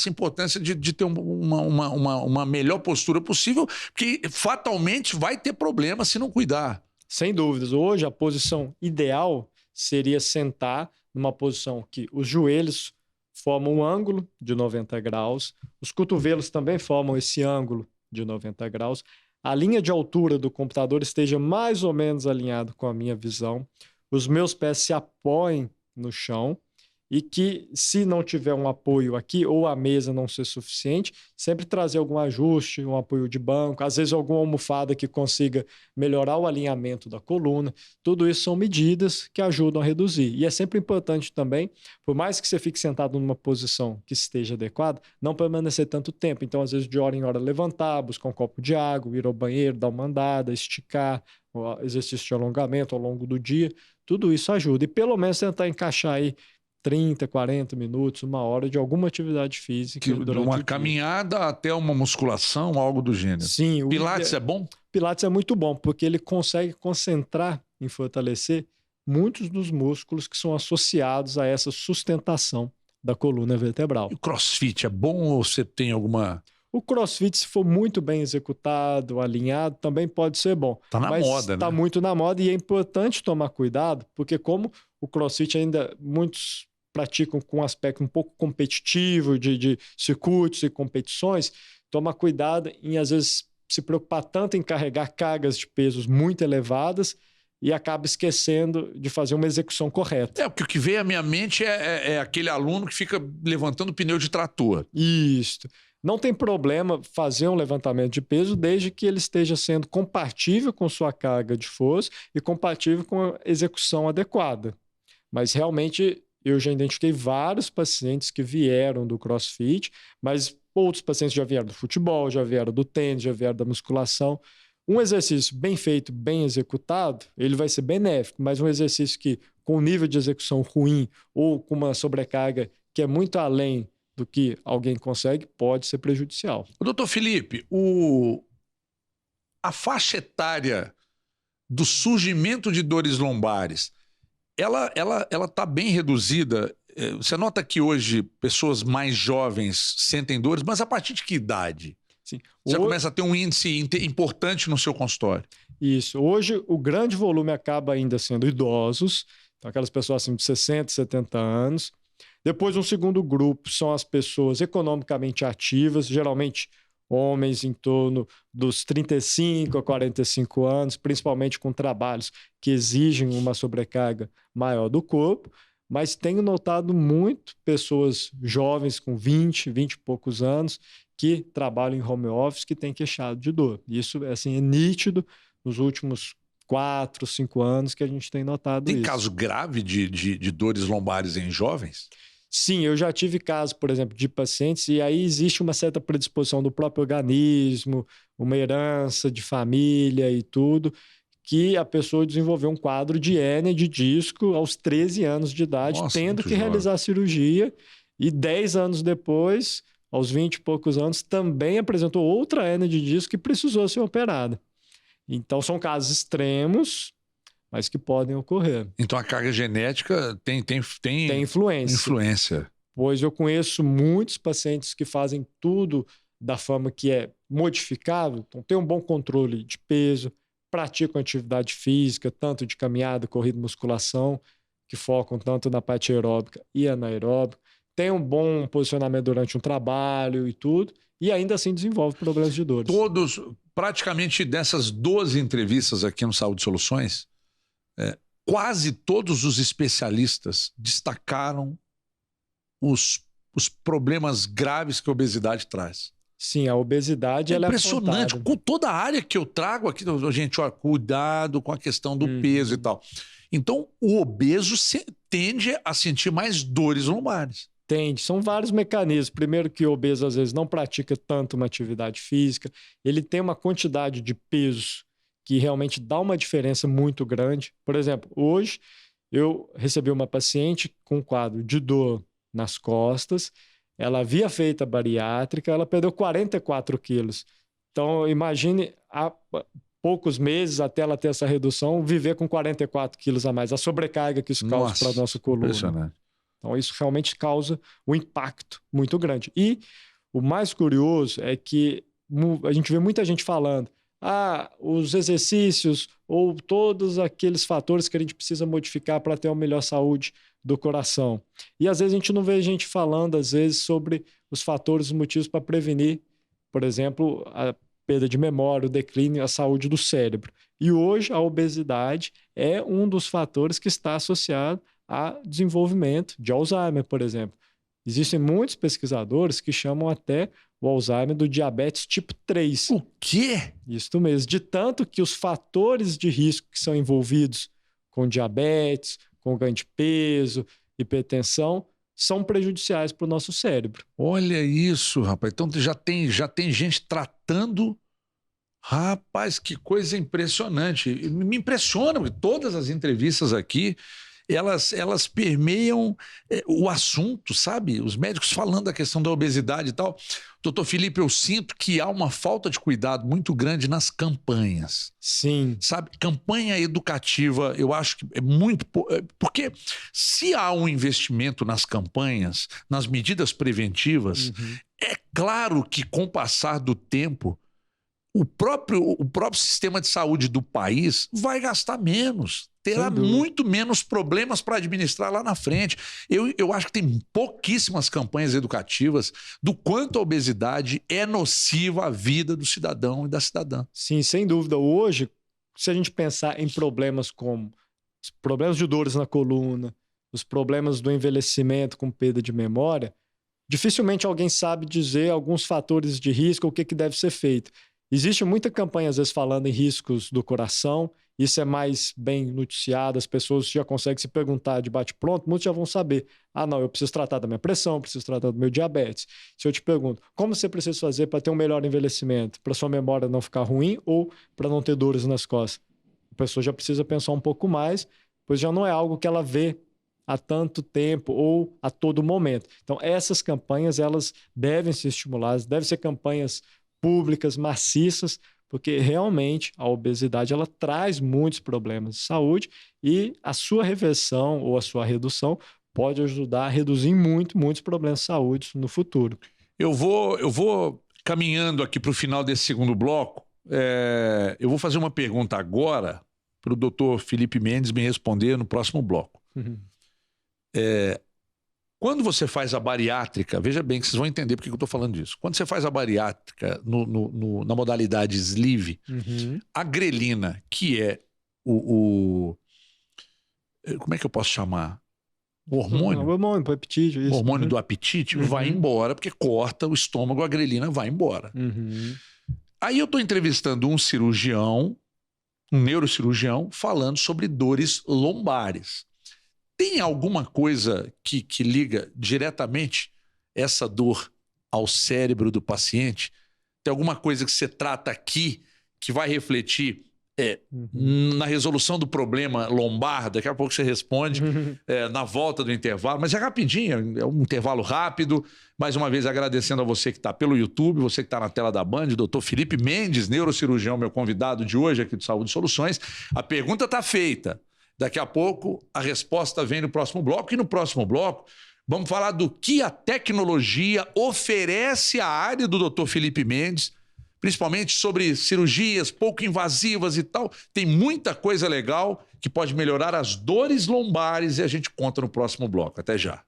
importância de ter uma melhor postura possível, porque fatalmente vai ter problema se não cuidar. Sem dúvidas. Hoje, a posição ideal seria sentar numa posição que os joelhos formam um ângulo de 90 graus, os cotovelos também formam esse ângulo de 90 graus, a linha de altura do computador esteja mais ou menos alinhado com a minha visão, os meus pés se apoiem no chão e que, se não tiver um apoio aqui ou a mesa não ser suficiente, sempre trazer algum ajuste, um apoio de banco, às vezes alguma almofada que consiga melhorar o alinhamento da coluna. Tudo isso são medidas que ajudam a reduzir. E é sempre importante também, por mais que você fique sentado numa posição que esteja adequada, não permanecer tanto tempo. Então, às vezes, de hora em hora, levantar, buscar um copo de água, ir ao banheiro, dar uma andada, esticar, exercício de alongamento ao longo do dia. Tudo isso ajuda. E pelo menos tentar encaixar aí 30, 40 minutos, uma hora de alguma atividade física. Durante uma caminhada até uma musculação, algo do gênero. Sim. Pilates é bom? Pilates é muito bom, porque ele consegue concentrar e fortalecer muitos dos músculos que são associados a essa sustentação da coluna vertebral. E o CrossFit é bom ou você tem alguma... O CrossFit, se for muito bem executado, alinhado, também pode ser bom. Está na moda, né? Está muito na moda e é importante tomar cuidado, porque como o CrossFit ainda muitos praticam com um aspecto um pouco competitivo de circuitos e competições, toma cuidado em, às vezes, se preocupar tanto em carregar cargas de pesos muito elevadas e acaba esquecendo de fazer uma execução correta. Porque o que veio à minha mente é aquele aluno que fica levantando pneu de trator. Isso. Não tem problema fazer um levantamento de peso desde que ele esteja sendo compatível com sua carga de força e compatível com a execução adequada. Mas realmente eu já identifiquei vários pacientes que vieram do CrossFit, mas outros pacientes já vieram do futebol, já vieram do tênis, já vieram da musculação. Um exercício bem feito, bem executado, ele vai ser benéfico, mas um exercício que com nível de execução ruim ou com uma sobrecarga que é muito além do que alguém consegue pode ser prejudicial. Doutor Felipe, a faixa etária do surgimento de dores lombares, ela está bem reduzida. Você nota que hoje pessoas mais jovens sentem dores, mas a partir de que idade? Sim. Você começa a ter um índice importante no seu consultório. Isso. Hoje, o grande volume acaba ainda sendo idosos, então aquelas pessoas acima de 60, 70 anos. Depois, um segundo grupo são as pessoas economicamente ativas, geralmente homens em torno dos 35 a 45 anos, principalmente com trabalhos que exigem uma sobrecarga maior do corpo, mas tenho notado muito pessoas jovens com 20 e poucos anos que trabalham em home office que têm queixado de dor. Isso assim, é nítido nos últimos 4, 5 anos que a gente tem notado isso. Tem caso grave de dores lombares em jovens? Sim, eu já tive casos, por exemplo, de pacientes, e aí existe uma certa predisposição do próprio organismo, uma herança de família e tudo, que a pessoa desenvolveu um quadro de hérnia de disco aos 13 anos de idade, Nossa, tendo que jovem. realizar a cirurgia, e 10 anos depois, aos 20 e poucos anos, também apresentou outra hérnia de disco que precisou ser operada. Então, são casos extremos, mas que podem ocorrer. Então a carga genética tem influência. Pois eu conheço muitos pacientes que fazem tudo da forma que é modificável, então tem um bom controle de peso, praticam atividade física, tanto de caminhada, corrida, musculação, que focam tanto na parte aeróbica e anaeróbica, tem um bom posicionamento durante um trabalho e tudo, e ainda assim desenvolve problemas de dores. Praticamente dessas 12 entrevistas aqui no Saúde Soluções, quase todos os especialistas destacaram os problemas graves que a obesidade traz. Sim, a obesidade ela impressionante. É com toda a área que eu trago aqui, gente, ó, cuidado com a questão do peso e tal. Então, o obeso tende a sentir mais dores lombares. Tende. São vários mecanismos. Primeiro que o obeso, às vezes, não pratica tanto uma atividade física. Ele tem uma quantidade de peso que realmente dá uma diferença muito grande. Por exemplo, hoje eu recebi uma paciente com um quadro de dor nas costas. Ela havia feito a bariátrica, ela perdeu 44 quilos. Então, imagine, há poucos meses, até ela ter essa redução, viver com 44 quilos a mais. A sobrecarga que isso causa para a nossa coluna. Impressionante. Então, isso realmente causa um impacto muito grande. E o mais curioso é que a gente vê muita gente falando os exercícios ou todos aqueles fatores que a gente precisa modificar para ter uma melhor saúde do coração. E às vezes a gente não vê gente falando, às vezes, sobre os fatores, os motivos para prevenir, por exemplo, a perda de memória, o declínio, a saúde do cérebro. E hoje a obesidade é um dos fatores que está associado a desenvolvimento de Alzheimer, por exemplo. Existem muitos pesquisadores que chamam até o Alzheimer do diabetes tipo 3. O quê? Isso mesmo. De tanto que os fatores de risco que são envolvidos com diabetes, com ganho de peso, hipertensão, são prejudiciais para o nosso cérebro. Olha isso, rapaz. Então já tem gente tratando. Rapaz, que coisa impressionante. Me impressiona, porque todas as entrevistas aqui, elas permeiam o assunto, sabe? Os médicos falando da questão da obesidade e tal. Doutor Felipe, eu sinto que há uma falta de cuidado muito grande nas campanhas. Sim. Sabe? Campanha educativa, eu acho que é muito... Porque se há um investimento nas campanhas, nas medidas preventivas, é claro que com o passar do tempo, o próprio sistema de saúde do país vai gastar menos, terá muito menos problemas para administrar lá na frente. Eu acho que tem pouquíssimas campanhas educativas do quanto a obesidade é nociva à vida do cidadão e da cidadã. Sim, sem dúvida. Hoje, se a gente pensar em problemas como os problemas de dores na coluna, os problemas do envelhecimento com perda de memória, dificilmente alguém sabe dizer alguns fatores de risco, o que deve ser feito. Existe muita campanha, às vezes, falando em riscos do coração. Isso é mais bem noticiado, as pessoas já conseguem se perguntar de bate-pronto, muitos já vão saber. Não, eu preciso tratar da minha pressão, preciso tratar do meu diabetes. Se eu te pergunto, como você precisa fazer para ter um melhor envelhecimento? Para sua memória não ficar ruim ou para não ter dores nas costas? A pessoa já precisa pensar um pouco mais, pois já não é algo que ela vê a tanto tempo ou a todo momento. Então, essas campanhas, elas devem ser estimuladas, devem ser campanhas públicas, maciças, porque realmente a obesidade ela traz muitos problemas de saúde e a sua reversão ou a sua redução pode ajudar a reduzir muitos problemas de saúde no futuro. Eu vou caminhando aqui para o final desse segundo bloco. Eu vou fazer uma pergunta agora para o doutor Felipe Mendes me responder no próximo bloco. Uhum. Quando você faz a bariátrica, veja bem que vocês vão entender por que eu estou falando disso. Quando você faz a bariátrica na modalidade sleeve, a grelina, que é como é que eu posso chamar? O hormônio? O hormônio, o apetite, isso. O hormônio do apetite vai embora, porque corta o estômago, a grelina vai embora. Aí eu estou entrevistando um cirurgião, um neurocirurgião, falando sobre dores lombares. Tem alguma coisa que liga diretamente essa dor ao cérebro do paciente? Tem alguma coisa que você trata aqui que vai refletir na resolução do problema lombar? Daqui a pouco você responde na volta do intervalo, mas é rapidinho, é um intervalo rápido. Mais uma vez agradecendo a você que está pelo YouTube, você que está na tela da Band, doutor Felipe Mendes, neurocirurgião, meu convidado de hoje aqui do Saúde Soluções. A pergunta está feita. Daqui a pouco a resposta vem no próximo bloco, e no próximo bloco vamos falar do que a tecnologia oferece à área do Dr. Felipe Mendes, principalmente sobre cirurgias pouco invasivas e tal. Tem muita coisa legal que pode melhorar as dores lombares e a gente conta no próximo bloco. Até já.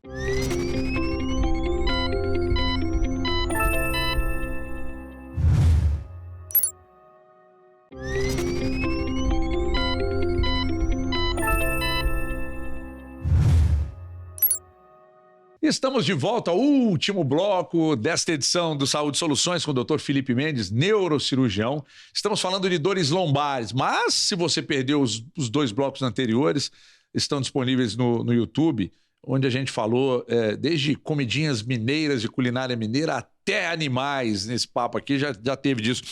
Estamos de volta ao último bloco desta edição do Saúde Soluções com o Dr. Felipe Mendes, neurocirurgião. Estamos falando de dores lombares, mas se você perdeu os 2 blocos anteriores, estão disponíveis no YouTube, onde a gente falou desde comidinhas mineiras de culinária mineira até animais. Nesse papo aqui já teve disso.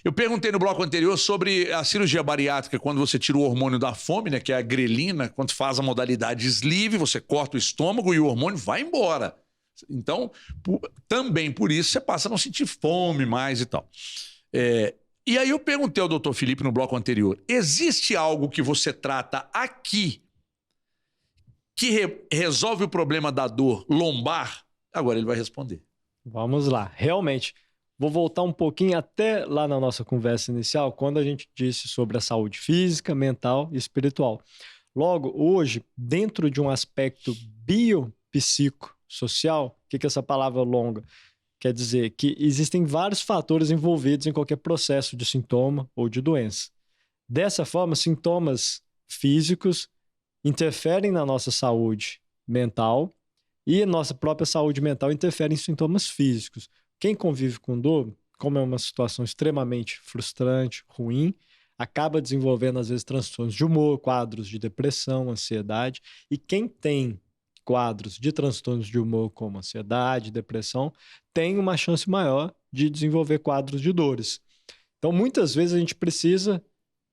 Eu perguntei no bloco anterior sobre a cirurgia bariátrica, quando você tira o hormônio da fome, né, que é a grelina. Quando faz a modalidade sleeve, você corta o estômago e o hormônio vai embora. Então, também por isso você passa a não sentir fome mais e tal. E aí eu perguntei ao doutor Felipe no bloco anterior, existe algo que você trata aqui que resolve o problema da dor lombar? Agora ele vai responder. Vamos lá. Realmente, vou voltar um pouquinho até lá na nossa conversa inicial, quando a gente disse sobre a saúde física, mental e espiritual. Logo, hoje, dentro de um aspecto biopsicossocial, o que essa palavra longa quer dizer? Que existem vários fatores envolvidos em qualquer processo de sintoma ou de doença. Dessa forma, sintomas físicos interferem na nossa saúde mental e nossa própria saúde mental interfere em sintomas físicos. Quem convive com dor, como é uma situação extremamente frustrante, ruim, acaba desenvolvendo, às vezes, transtornos de humor, quadros de depressão, ansiedade. E quem tem quadros de transtornos de humor, como ansiedade, depressão, tem uma chance maior de desenvolver quadros de dores. Então, muitas vezes, a gente precisa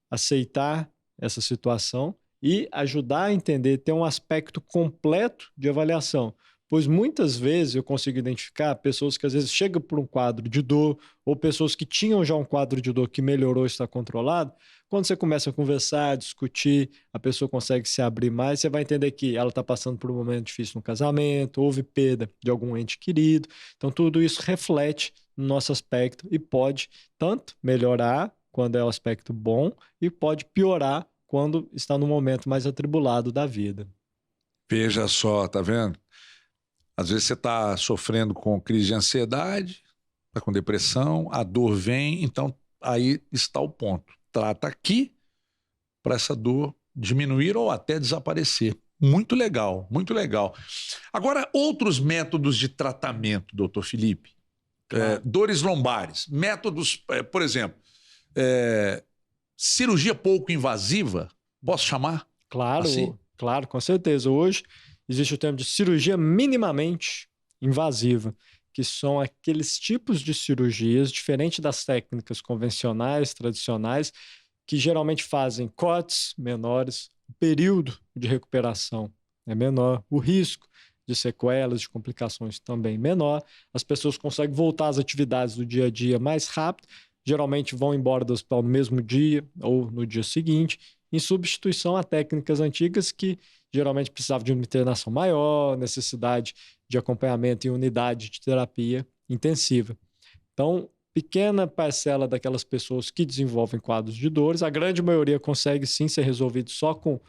aceitar essa situação e ajudar a entender, ter um aspecto completo de avaliação. Pois muitas vezes eu consigo identificar pessoas que às vezes chegam por um quadro de dor ou pessoas que tinham já um quadro de dor que melhorou e está controlado. Quando você começa a conversar, discutir, a pessoa consegue se abrir mais, você vai entender que ela está passando por um momento difícil no casamento, houve perda de algum ente querido. Então tudo isso reflete no nosso aspecto e pode tanto melhorar quando é o aspecto bom e pode piorar quando está no momento mais atribulado da vida. Veja só, tá vendo? Às vezes você está sofrendo com crise de ansiedade, está com depressão, a dor vem, então aí está o ponto. Trata aqui para essa dor diminuir ou até desaparecer. Muito legal, muito legal. Agora, outros métodos de tratamento, doutor Felipe. Claro. Dores lombares, métodos, por exemplo, cirurgia pouco invasiva, posso chamar? Claro, assim? Claro, com certeza. Hoje existe o termo de cirurgia minimamente invasiva, que são aqueles tipos de cirurgias, diferente das técnicas convencionais, tradicionais, que geralmente fazem cortes menores, período de recuperação é menor. O risco de sequelas, de complicações também menor. As pessoas conseguem voltar às atividades do dia a dia mais rápido, geralmente vão embora do hospital no mesmo dia ou no dia seguinte, em substituição a técnicas antigas que geralmente precisavam de uma internação maior, necessidade de acompanhamento em unidade de terapia intensiva. Então, pequena parcela daquelas pessoas que desenvolvem quadros de dores, a grande maioria consegue sim ser resolvido só com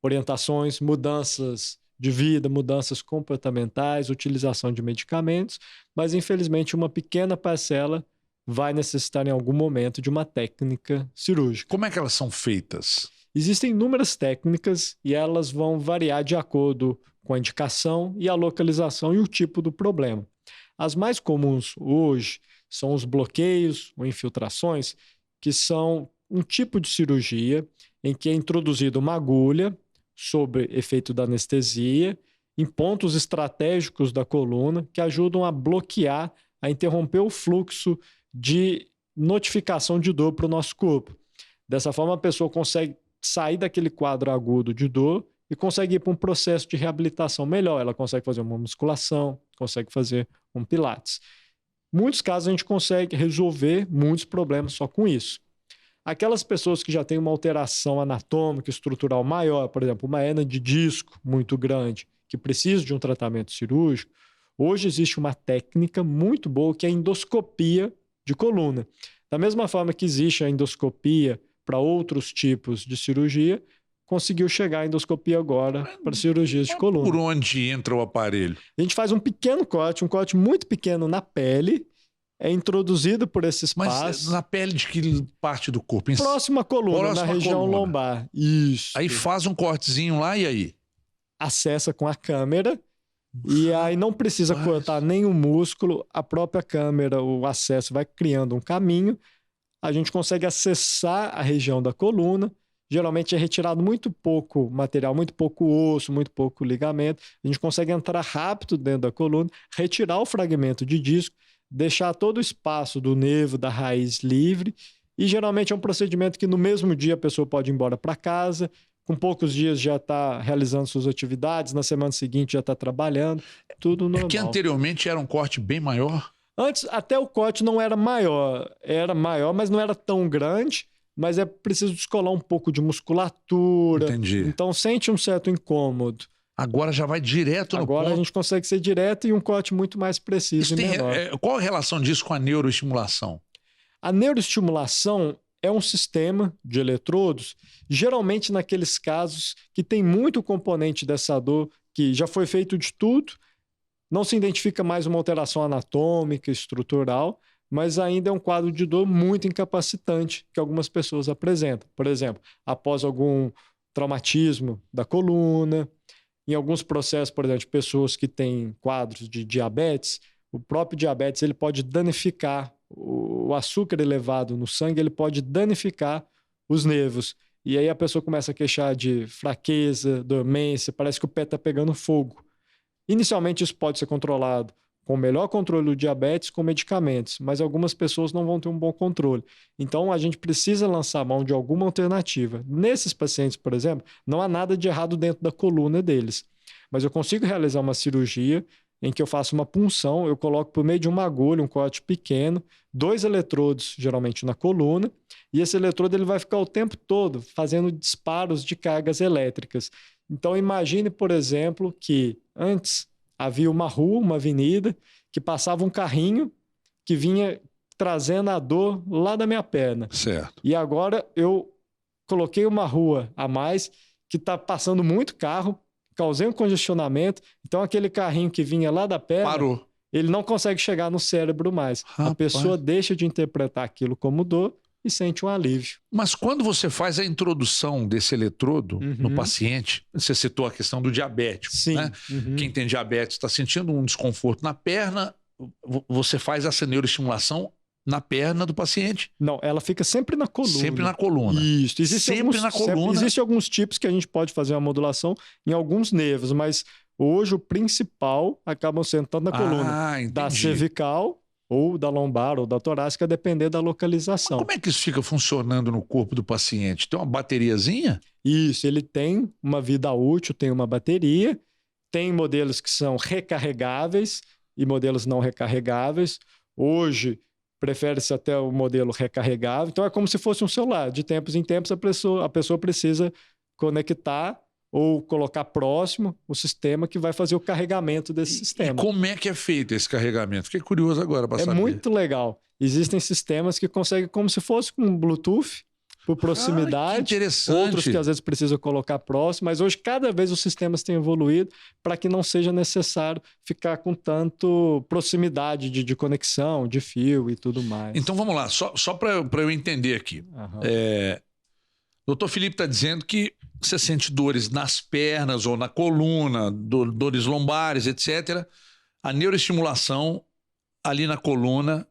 orientações, mudanças de vida, mudanças comportamentais, utilização de medicamentos, mas infelizmente uma pequena parcela vai necessitar em algum momento de uma técnica cirúrgica. Como é que elas são feitas? Existem inúmeras técnicas e elas vão variar de acordo com a indicação e a localização e o tipo do problema. As mais comuns hoje são os bloqueios ou infiltrações, que são um tipo de cirurgia em que é introduzida uma agulha sob efeito da anestesia em pontos estratégicos da coluna que ajudam a bloquear, a interromper o fluxo de notificação de dor para o nosso corpo. Dessa forma, a pessoa consegue sair daquele quadro agudo de dor e consegue ir para um processo de reabilitação melhor. Ela consegue fazer uma musculação, consegue fazer um pilates. Em muitos casos, a gente consegue resolver muitos problemas só com isso. Aquelas pessoas que já têm uma alteração anatômica, estrutural maior, por exemplo, uma hernia de disco muito grande, que precisa de um tratamento cirúrgico, hoje existe uma técnica muito boa que é a endoscopia de coluna. Da mesma forma que existe a endoscopia para outros tipos de cirurgia, conseguiu chegar a endoscopia agora para cirurgias de coluna. Por onde entra o aparelho? A gente faz um pequeno corte, um corte muito pequeno na pele, é introduzido por esse espaço. Mas na pele de que parte do corpo? Próxima à coluna, Próxima na região coluna. lombar. Isso. Aí faz um cortezinho lá e aí? Acessa com a câmera e aí não precisa cortar nenhum músculo, a própria câmera, o acesso vai criando um caminho, a gente consegue acessar a região da coluna, geralmente é retirado muito pouco material, muito pouco osso, muito pouco ligamento, a gente consegue entrar rápido dentro da coluna, retirar o fragmento de disco, deixar todo o espaço do nervo, da raiz livre, e geralmente é um procedimento que no mesmo dia a pessoa pode ir embora para casa, com poucos dias já está realizando suas atividades, na semana seguinte já está trabalhando, tudo normal. É que anteriormente era um corte bem maior? Antes, até o corte não era maior, mas não era tão grande, mas é preciso descolar um pouco de musculatura. Entendi. Então sente um certo incômodo. Agora já vai direto no Agora ponto. a gente consegue ser direto e um corte muito mais preciso e menor. Qual a relação disso com a neuroestimulação? A neuroestimulação é um sistema de eletrodos, geralmente naqueles casos que tem muito componente dessa dor, que já foi feito de tudo, não se identifica mais uma alteração anatômica, estrutural, mas ainda é um quadro de dor muito incapacitante que algumas pessoas apresentam. Por exemplo, após algum traumatismo da coluna, em alguns processos, por exemplo, de pessoas que têm quadros de diabetes, o próprio diabetes ele pode danificar o açúcar elevado no sangue, ele pode danificar os nervos. E aí a pessoa começa a queixar de fraqueza, dormência, parece que o pé está pegando fogo. Inicialmente isso pode ser controlado com o melhor controle do diabetes com medicamentos, mas algumas pessoas não vão ter um bom controle. Então a gente precisa lançar mão de alguma alternativa. Nesses pacientes, por exemplo, não há nada de errado dentro da coluna deles, mas eu consigo realizar uma cirurgia em que eu faço uma punção, eu coloco por meio de uma agulha, um corte pequeno, 2 eletrodos, geralmente na coluna, e esse eletrodo ele vai ficar o tempo todo fazendo disparos de cargas elétricas. Então imagine, por exemplo, que antes havia uma rua, uma avenida, que passava um carrinho que vinha trazendo a dor lá da minha perna. Certo. E agora eu coloquei uma rua a mais que está passando muito carro, causei um congestionamento, então aquele carrinho que vinha lá da perna, Parou. ele não consegue chegar no cérebro mais. Rapaz. A pessoa deixa de interpretar aquilo como dor e sente um alívio. Mas quando você faz a introdução desse eletrodo no paciente, você citou a questão do diabético, Sim. né? Quem tem diabetes está sentindo um desconforto na perna, você faz essa neuroestimulação na perna do paciente. Não, ela fica sempre na coluna. Sempre na coluna. Isso. Sempre na coluna. Existem alguns tipos que a gente pode fazer uma modulação em alguns nervos, mas hoje o principal acabam sendo tanto na coluna da cervical ou da lombar ou da torácica, a depender da localização. Como é que isso fica funcionando no corpo do paciente? Tem uma bateriazinha? Isso, ele tem uma vida útil, tem uma bateria, tem modelos que são recarregáveis e modelos não recarregáveis. Hoje, prefere-se até o modelo recarregável. Então, é como se fosse um celular. De tempos em tempos, a pessoa precisa conectar ou colocar próximo o sistema que vai fazer o carregamento desse sistema. E como é que é feito esse carregamento? Fiquei curioso agora para saber. É muito legal. Existem sistemas que conseguem como se fosse com um Bluetooth, por proximidade. Que interessante. Outros que às vezes precisam colocar próximo, mas hoje cada vez os sistemas têm evoluído para que não seja necessário ficar com tanto proximidade de conexão, de fio e tudo mais. Então vamos lá, só para eu entender aqui. O doutor Felipe está dizendo que você sente dores nas pernas ou na coluna, dores lombares, etc. A neuroestimulação ali na coluna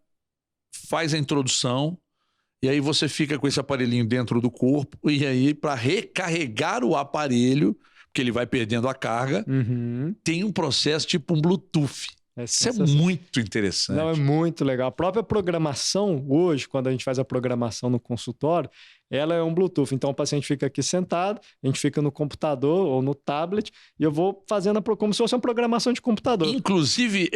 faz a introdução e aí você fica com esse aparelhinho dentro do corpo e aí para recarregar o aparelho, porque ele vai perdendo a carga, tem um processo tipo um Bluetooth. Isso é muito interessante. Não, é muito legal. A própria programação, hoje, quando a gente faz a programação no consultório, ela é um Bluetooth. Então, o paciente fica aqui sentado, a gente fica no computador ou no tablet, e eu vou fazendo como se fosse uma programação de computador. Inclusive,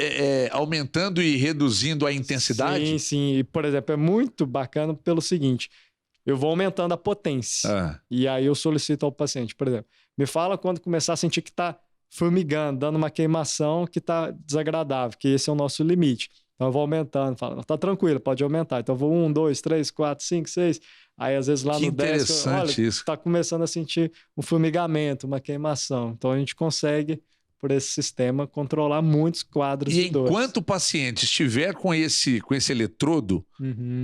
aumentando e reduzindo a intensidade? Sim, sim. E, por exemplo, é muito bacana pelo seguinte, eu vou aumentando a potência. E aí eu solicito ao paciente, por exemplo, me fala quando começar a sentir que está formigando, dando uma queimação que está desagradável, que esse é o nosso limite. Então eu vou aumentando, falo, tá tranquilo, pode aumentar. Então eu vou 1, 2, 3, 4, 5, 6. Aí às vezes lá no 10, olha, está começando a sentir um formigamento, uma queimação. Então a gente consegue, por esse sistema, controlar muitos quadros de dor. E enquanto o paciente estiver com esse eletrodo,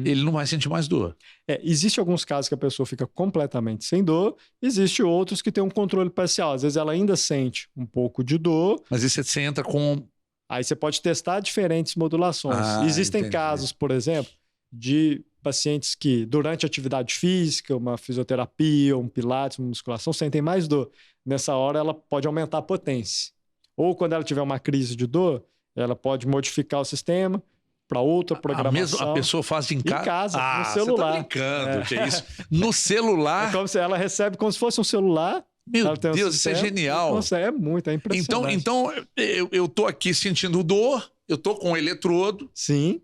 ele não vai sentir mais dor. Existe alguns casos que a pessoa fica completamente sem dor, existe outros que tem um controle parcial. Às vezes ela ainda sente um pouco de dor. Mas aí você entra com... Aí você pode testar diferentes modulações. Existem casos, por exemplo, de pacientes que durante a atividade física, uma fisioterapia, um pilates, uma musculação, sentem mais dor. Nessa hora ela pode aumentar a potência. Ou quando ela tiver uma crise de dor, ela pode modificar o sistema para outra programação. A pessoa faz em casa? Em casa, no celular. Você tá brincando, que é isso? No celular? É como se ela recebe como se fosse um celular. Meu Deus, isso é genial. Nossa, é impressionante. Então eu tô aqui sentindo dor, eu tô com um eletrodo. Sim.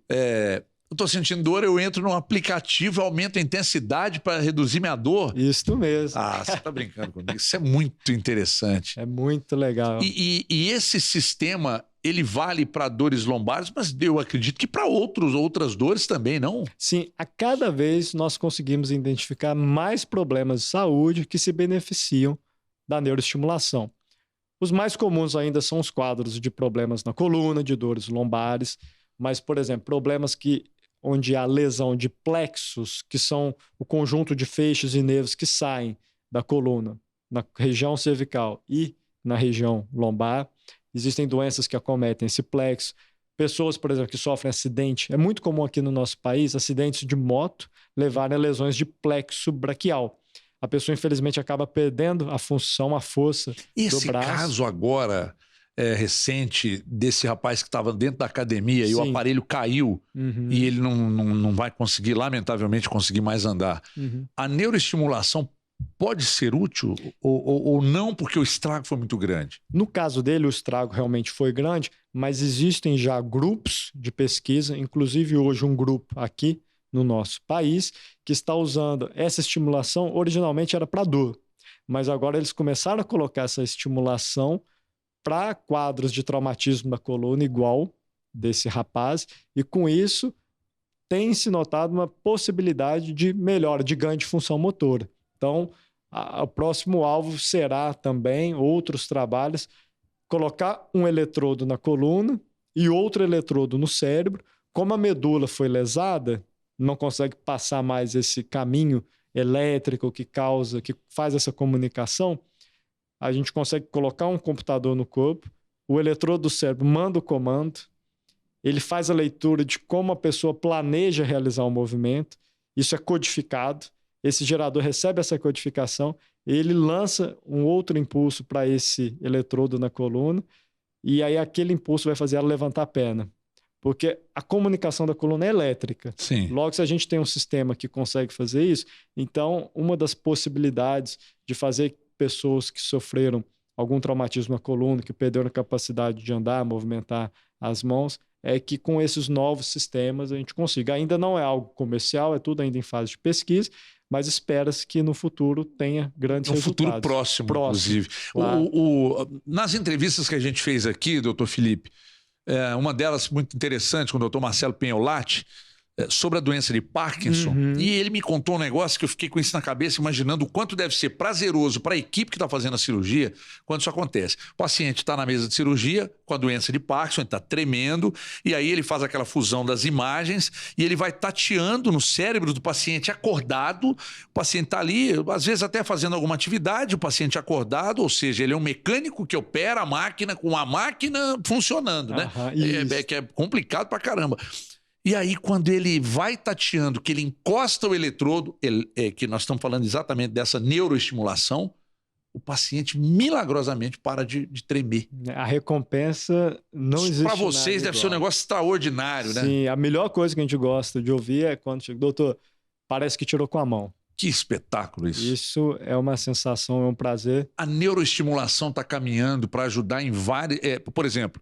Eu tô sentindo dor, eu entro num aplicativo, aumento a intensidade para reduzir minha dor. Isso mesmo. Você tá brincando comigo. Isso é muito interessante. É muito legal. E esse sistema, ele vale para dores lombares, mas eu acredito que para outras dores também, não? Sim, a cada vez nós conseguimos identificar mais problemas de saúde que se beneficiam da neuroestimulação. Os mais comuns ainda são os quadros de problemas na coluna, de dores lombares, mas, por exemplo, problemas onde há lesão de plexos, que são o conjunto de feixes e nervos que saem da coluna, na região cervical e na região lombar. Existem doenças que acometem esse plexo. Pessoas, por exemplo, que sofrem acidente. É muito comum aqui no nosso país, acidentes de moto levarem a lesões de plexo braquial. A pessoa, infelizmente, acaba perdendo a função, a força do braço. Esse caso agora... recente desse rapaz que estava dentro da academia e o aparelho caiu e ele não vai conseguir, lamentavelmente, conseguir mais andar. A neuroestimulação pode ser útil ou não, porque o estrago foi muito grande? No caso dele, o estrago realmente foi grande, mas existem já grupos de pesquisa, inclusive hoje um grupo aqui no nosso país, que está usando essa estimulação. Originalmente era para dor, mas agora eles começaram a colocar essa estimulação para quadros de traumatismo da coluna igual desse rapaz, e com isso tem-se notado uma possibilidade de melhora, de ganho de função motora. Então, o próximo alvo será também outros trabalhos, colocar um eletrodo na coluna e outro eletrodo no cérebro. Como a medula foi lesada, não consegue passar mais esse caminho elétrico que faz essa comunicação, a gente consegue colocar um computador no corpo, o eletrodo do cérebro manda o comando, ele faz a leitura de como a pessoa planeja realizar o movimento, isso é codificado, esse gerador recebe essa codificação, ele lança um outro impulso para esse eletrodo na coluna, e aí aquele impulso vai fazer ela levantar a perna. Porque a comunicação da coluna é elétrica. Sim. Logo, se a gente tem um sistema que consegue fazer isso, então uma das possibilidades de fazer pessoas que sofreram algum traumatismo na coluna, que perderam a capacidade de andar, movimentar as mãos, é que com esses novos sistemas a gente consiga. Ainda não é algo comercial, é tudo ainda em fase de pesquisa, mas espera-se que no futuro tenha grandes resultados. No futuro próximo, inclusive. Claro. Nas entrevistas que a gente fez aqui, doutor Felipe, uma delas muito interessante com o doutor Marcelo Penholati, sobre a doença de Parkinson, e ele me contou um negócio que eu fiquei com isso na cabeça, imaginando o quanto deve ser prazeroso para a equipe que está fazendo a cirurgia quando isso acontece. O paciente está na mesa de cirurgia com a doença de Parkinson, ele está tremendo, e aí ele faz aquela fusão das imagens e ele vai tateando no cérebro do paciente acordado. O paciente está ali, às vezes até fazendo alguma atividade, o paciente acordado, ou seja, ele é um mecânico que opera a máquina com a máquina funcionando, né? Que é complicado pra caramba. E aí, quando ele vai tateando, que ele encosta o eletrodo, que nós estamos falando exatamente dessa neuroestimulação, o paciente milagrosamente para de tremer. A recompensa não existe. Para vocês deve ser um negócio extraordinário, né? Sim, a melhor coisa que a gente gosta de ouvir é quando chega, doutor, parece que tirou com a mão. Que espetáculo isso. Isso é uma sensação, é um prazer. A neuroestimulação está caminhando para ajudar em vários... por exemplo...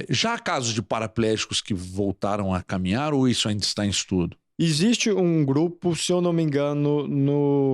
já há casos de paraplégicos que voltaram a caminhar ou isso ainda está em estudo? Existe um grupo, se eu não me engano,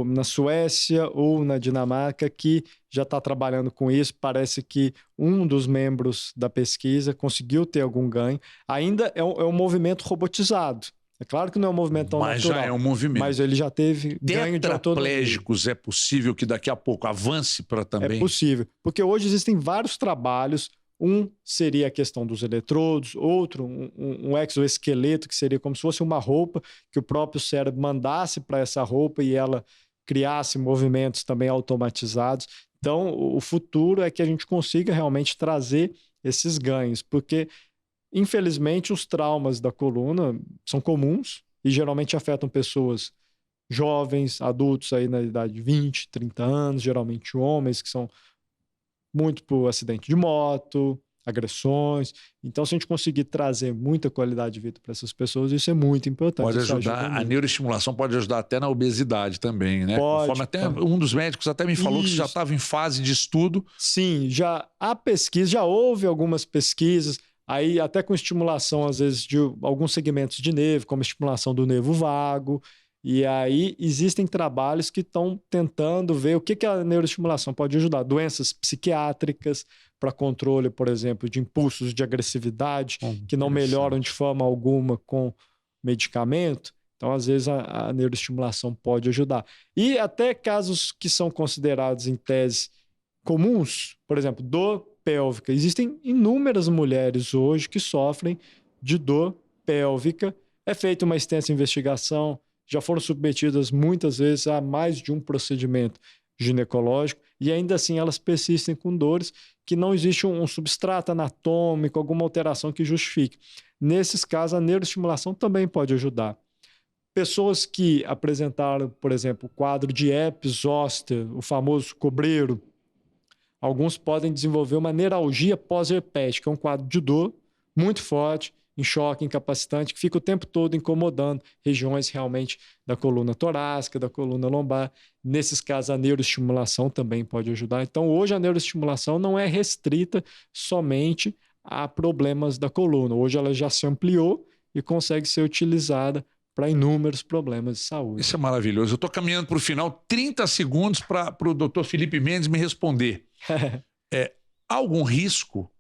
na Suécia ou na Dinamarca, que já está trabalhando com isso. Parece que um dos membros da pesquisa conseguiu ter algum ganho. Ainda é um movimento robotizado. É claro que não é um movimento tão natural. Mas já é um movimento. Mas ele já teve ganho de autonomia. Tetraplégicos é possível que daqui a pouco avance para também? É possível, porque hoje existem vários trabalhos. Um seria a questão dos eletrodos, outro, um exoesqueleto, que seria como se fosse uma roupa que o próprio cérebro mandasse para essa roupa e ela criasse movimentos também automatizados. Então, o futuro é que a gente consiga realmente trazer esses ganhos, porque, infelizmente, os traumas da coluna são comuns e geralmente afetam pessoas jovens, adultos aí na idade de 20, 30 anos, geralmente homens que são muito por acidente de moto, agressões. Então, se a gente conseguir trazer muita qualidade de vida para essas pessoas, isso é muito importante. Pode ajudar, a neuroestimulação pode ajudar até na obesidade também, né? Pode. Conforme até um dos médicos até me falou que já estava em fase de estudo. Sim, já há pesquisa, já houve algumas pesquisas, aí até com estimulação, às vezes, de alguns segmentos de nervo, como estimulação do nervo vago. E aí existem trabalhos que estão tentando ver o que a neuroestimulação pode ajudar. Doenças psiquiátricas para controle, por exemplo, de impulsos de agressividade que não melhoram de forma alguma com medicamento. Então, às vezes, a neuroestimulação pode ajudar. E até casos que são considerados, em tese, comuns, por exemplo, dor pélvica. Existem inúmeras mulheres hoje que sofrem de dor pélvica. É feita uma extensa investigação, já foram submetidas muitas vezes a mais de um procedimento ginecológico e ainda assim elas persistem com dores que não existe um substrato anatômico, alguma alteração que justifique. Nesses casos, a neuroestimulação também pode ajudar. Pessoas que apresentaram, por exemplo, o quadro de herpes zoster, o famoso cobreiro, alguns podem desenvolver uma neuralgia pós-herpética, um quadro de dor muito forte, em choque, incapacitante, que fica o tempo todo incomodando regiões realmente da coluna torácica, da coluna lombar. Nesses casos, a neuroestimulação também pode ajudar. Então, hoje a neuroestimulação não é restrita somente a problemas da coluna. Hoje ela já se ampliou e consegue ser utilizada para inúmeros problemas de saúde. Isso é maravilhoso. Eu estou caminhando para o final, 30 segundos para o doutor Felipe Mendes me responder. Há algum risco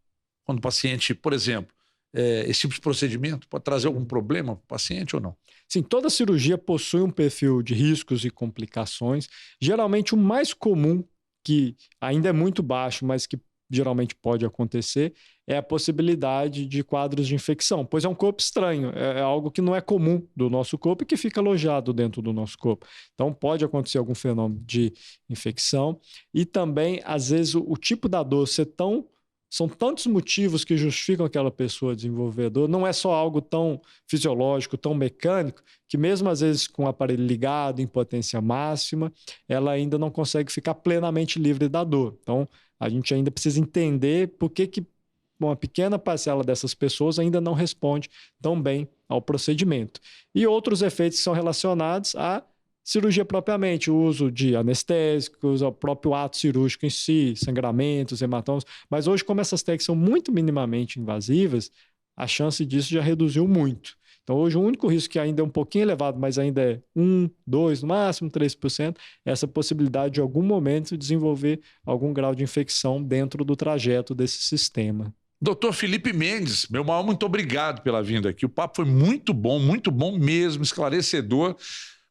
quando o paciente, por exemplo, esse tipo de procedimento pode trazer algum problema para o paciente ou não? Sim, toda cirurgia possui um perfil de riscos e complicações. Geralmente o mais comum, que ainda é muito baixo, mas que geralmente pode acontecer, é a possibilidade de quadros de infecção, pois é um corpo estranho, é algo que não é comum do nosso corpo e que fica alojado dentro do nosso corpo. Então pode acontecer algum fenômeno de infecção e também, às vezes, o tipo da dor ser são tantos motivos que justificam aquela pessoa desenvolver dor, não é só algo tão fisiológico, tão mecânico, que mesmo às vezes com o aparelho ligado, em potência máxima, ela ainda não consegue ficar plenamente livre da dor. Então, a gente ainda precisa entender por que uma pequena parcela dessas pessoas ainda não responde tão bem ao procedimento. E outros efeitos que são relacionados à cirurgia propriamente, o uso de anestésicos, o próprio ato cirúrgico em si, sangramentos, hematomas. Mas hoje, como essas técnicas são muito minimamente invasivas, a chance disso já reduziu muito. Então, hoje, o único risco que ainda é um pouquinho elevado, mas ainda é 1, 2, no máximo 3%, é essa possibilidade de, em algum momento, desenvolver algum grau de infecção dentro do trajeto desse sistema. Doutor Felipe Mendes, meu maior muito obrigado pela vinda aqui. O papo foi muito bom mesmo, esclarecedor,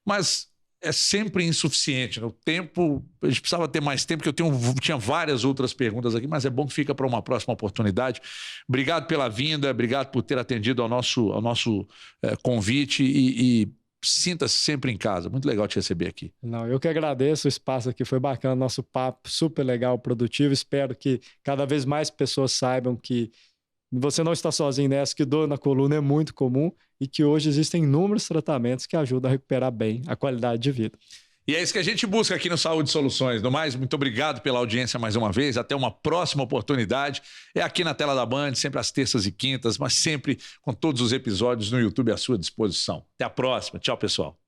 mas é sempre insuficiente. O tempo, a gente precisava ter mais tempo, porque tinha várias outras perguntas aqui, mas é bom que fica para uma próxima oportunidade. Obrigado pela vinda, obrigado por ter atendido ao nosso convite e sinta-se sempre em casa. Muito legal te receber aqui. Não, eu que agradeço, o espaço aqui foi bacana, nosso papo super legal, produtivo. Espero que cada vez mais pessoas saibam que você não está sozinho nessa, que dor na coluna é muito comum e que hoje existem inúmeros tratamentos que ajudam a recuperar bem a qualidade de vida. E é isso que a gente busca aqui no Saúde Soluções. No mais, muito obrigado pela audiência mais uma vez. Até uma próxima oportunidade. É aqui na tela da Band, sempre às terças e quintas, mas sempre com todos os episódios no YouTube à sua disposição. Até a próxima. Tchau, pessoal.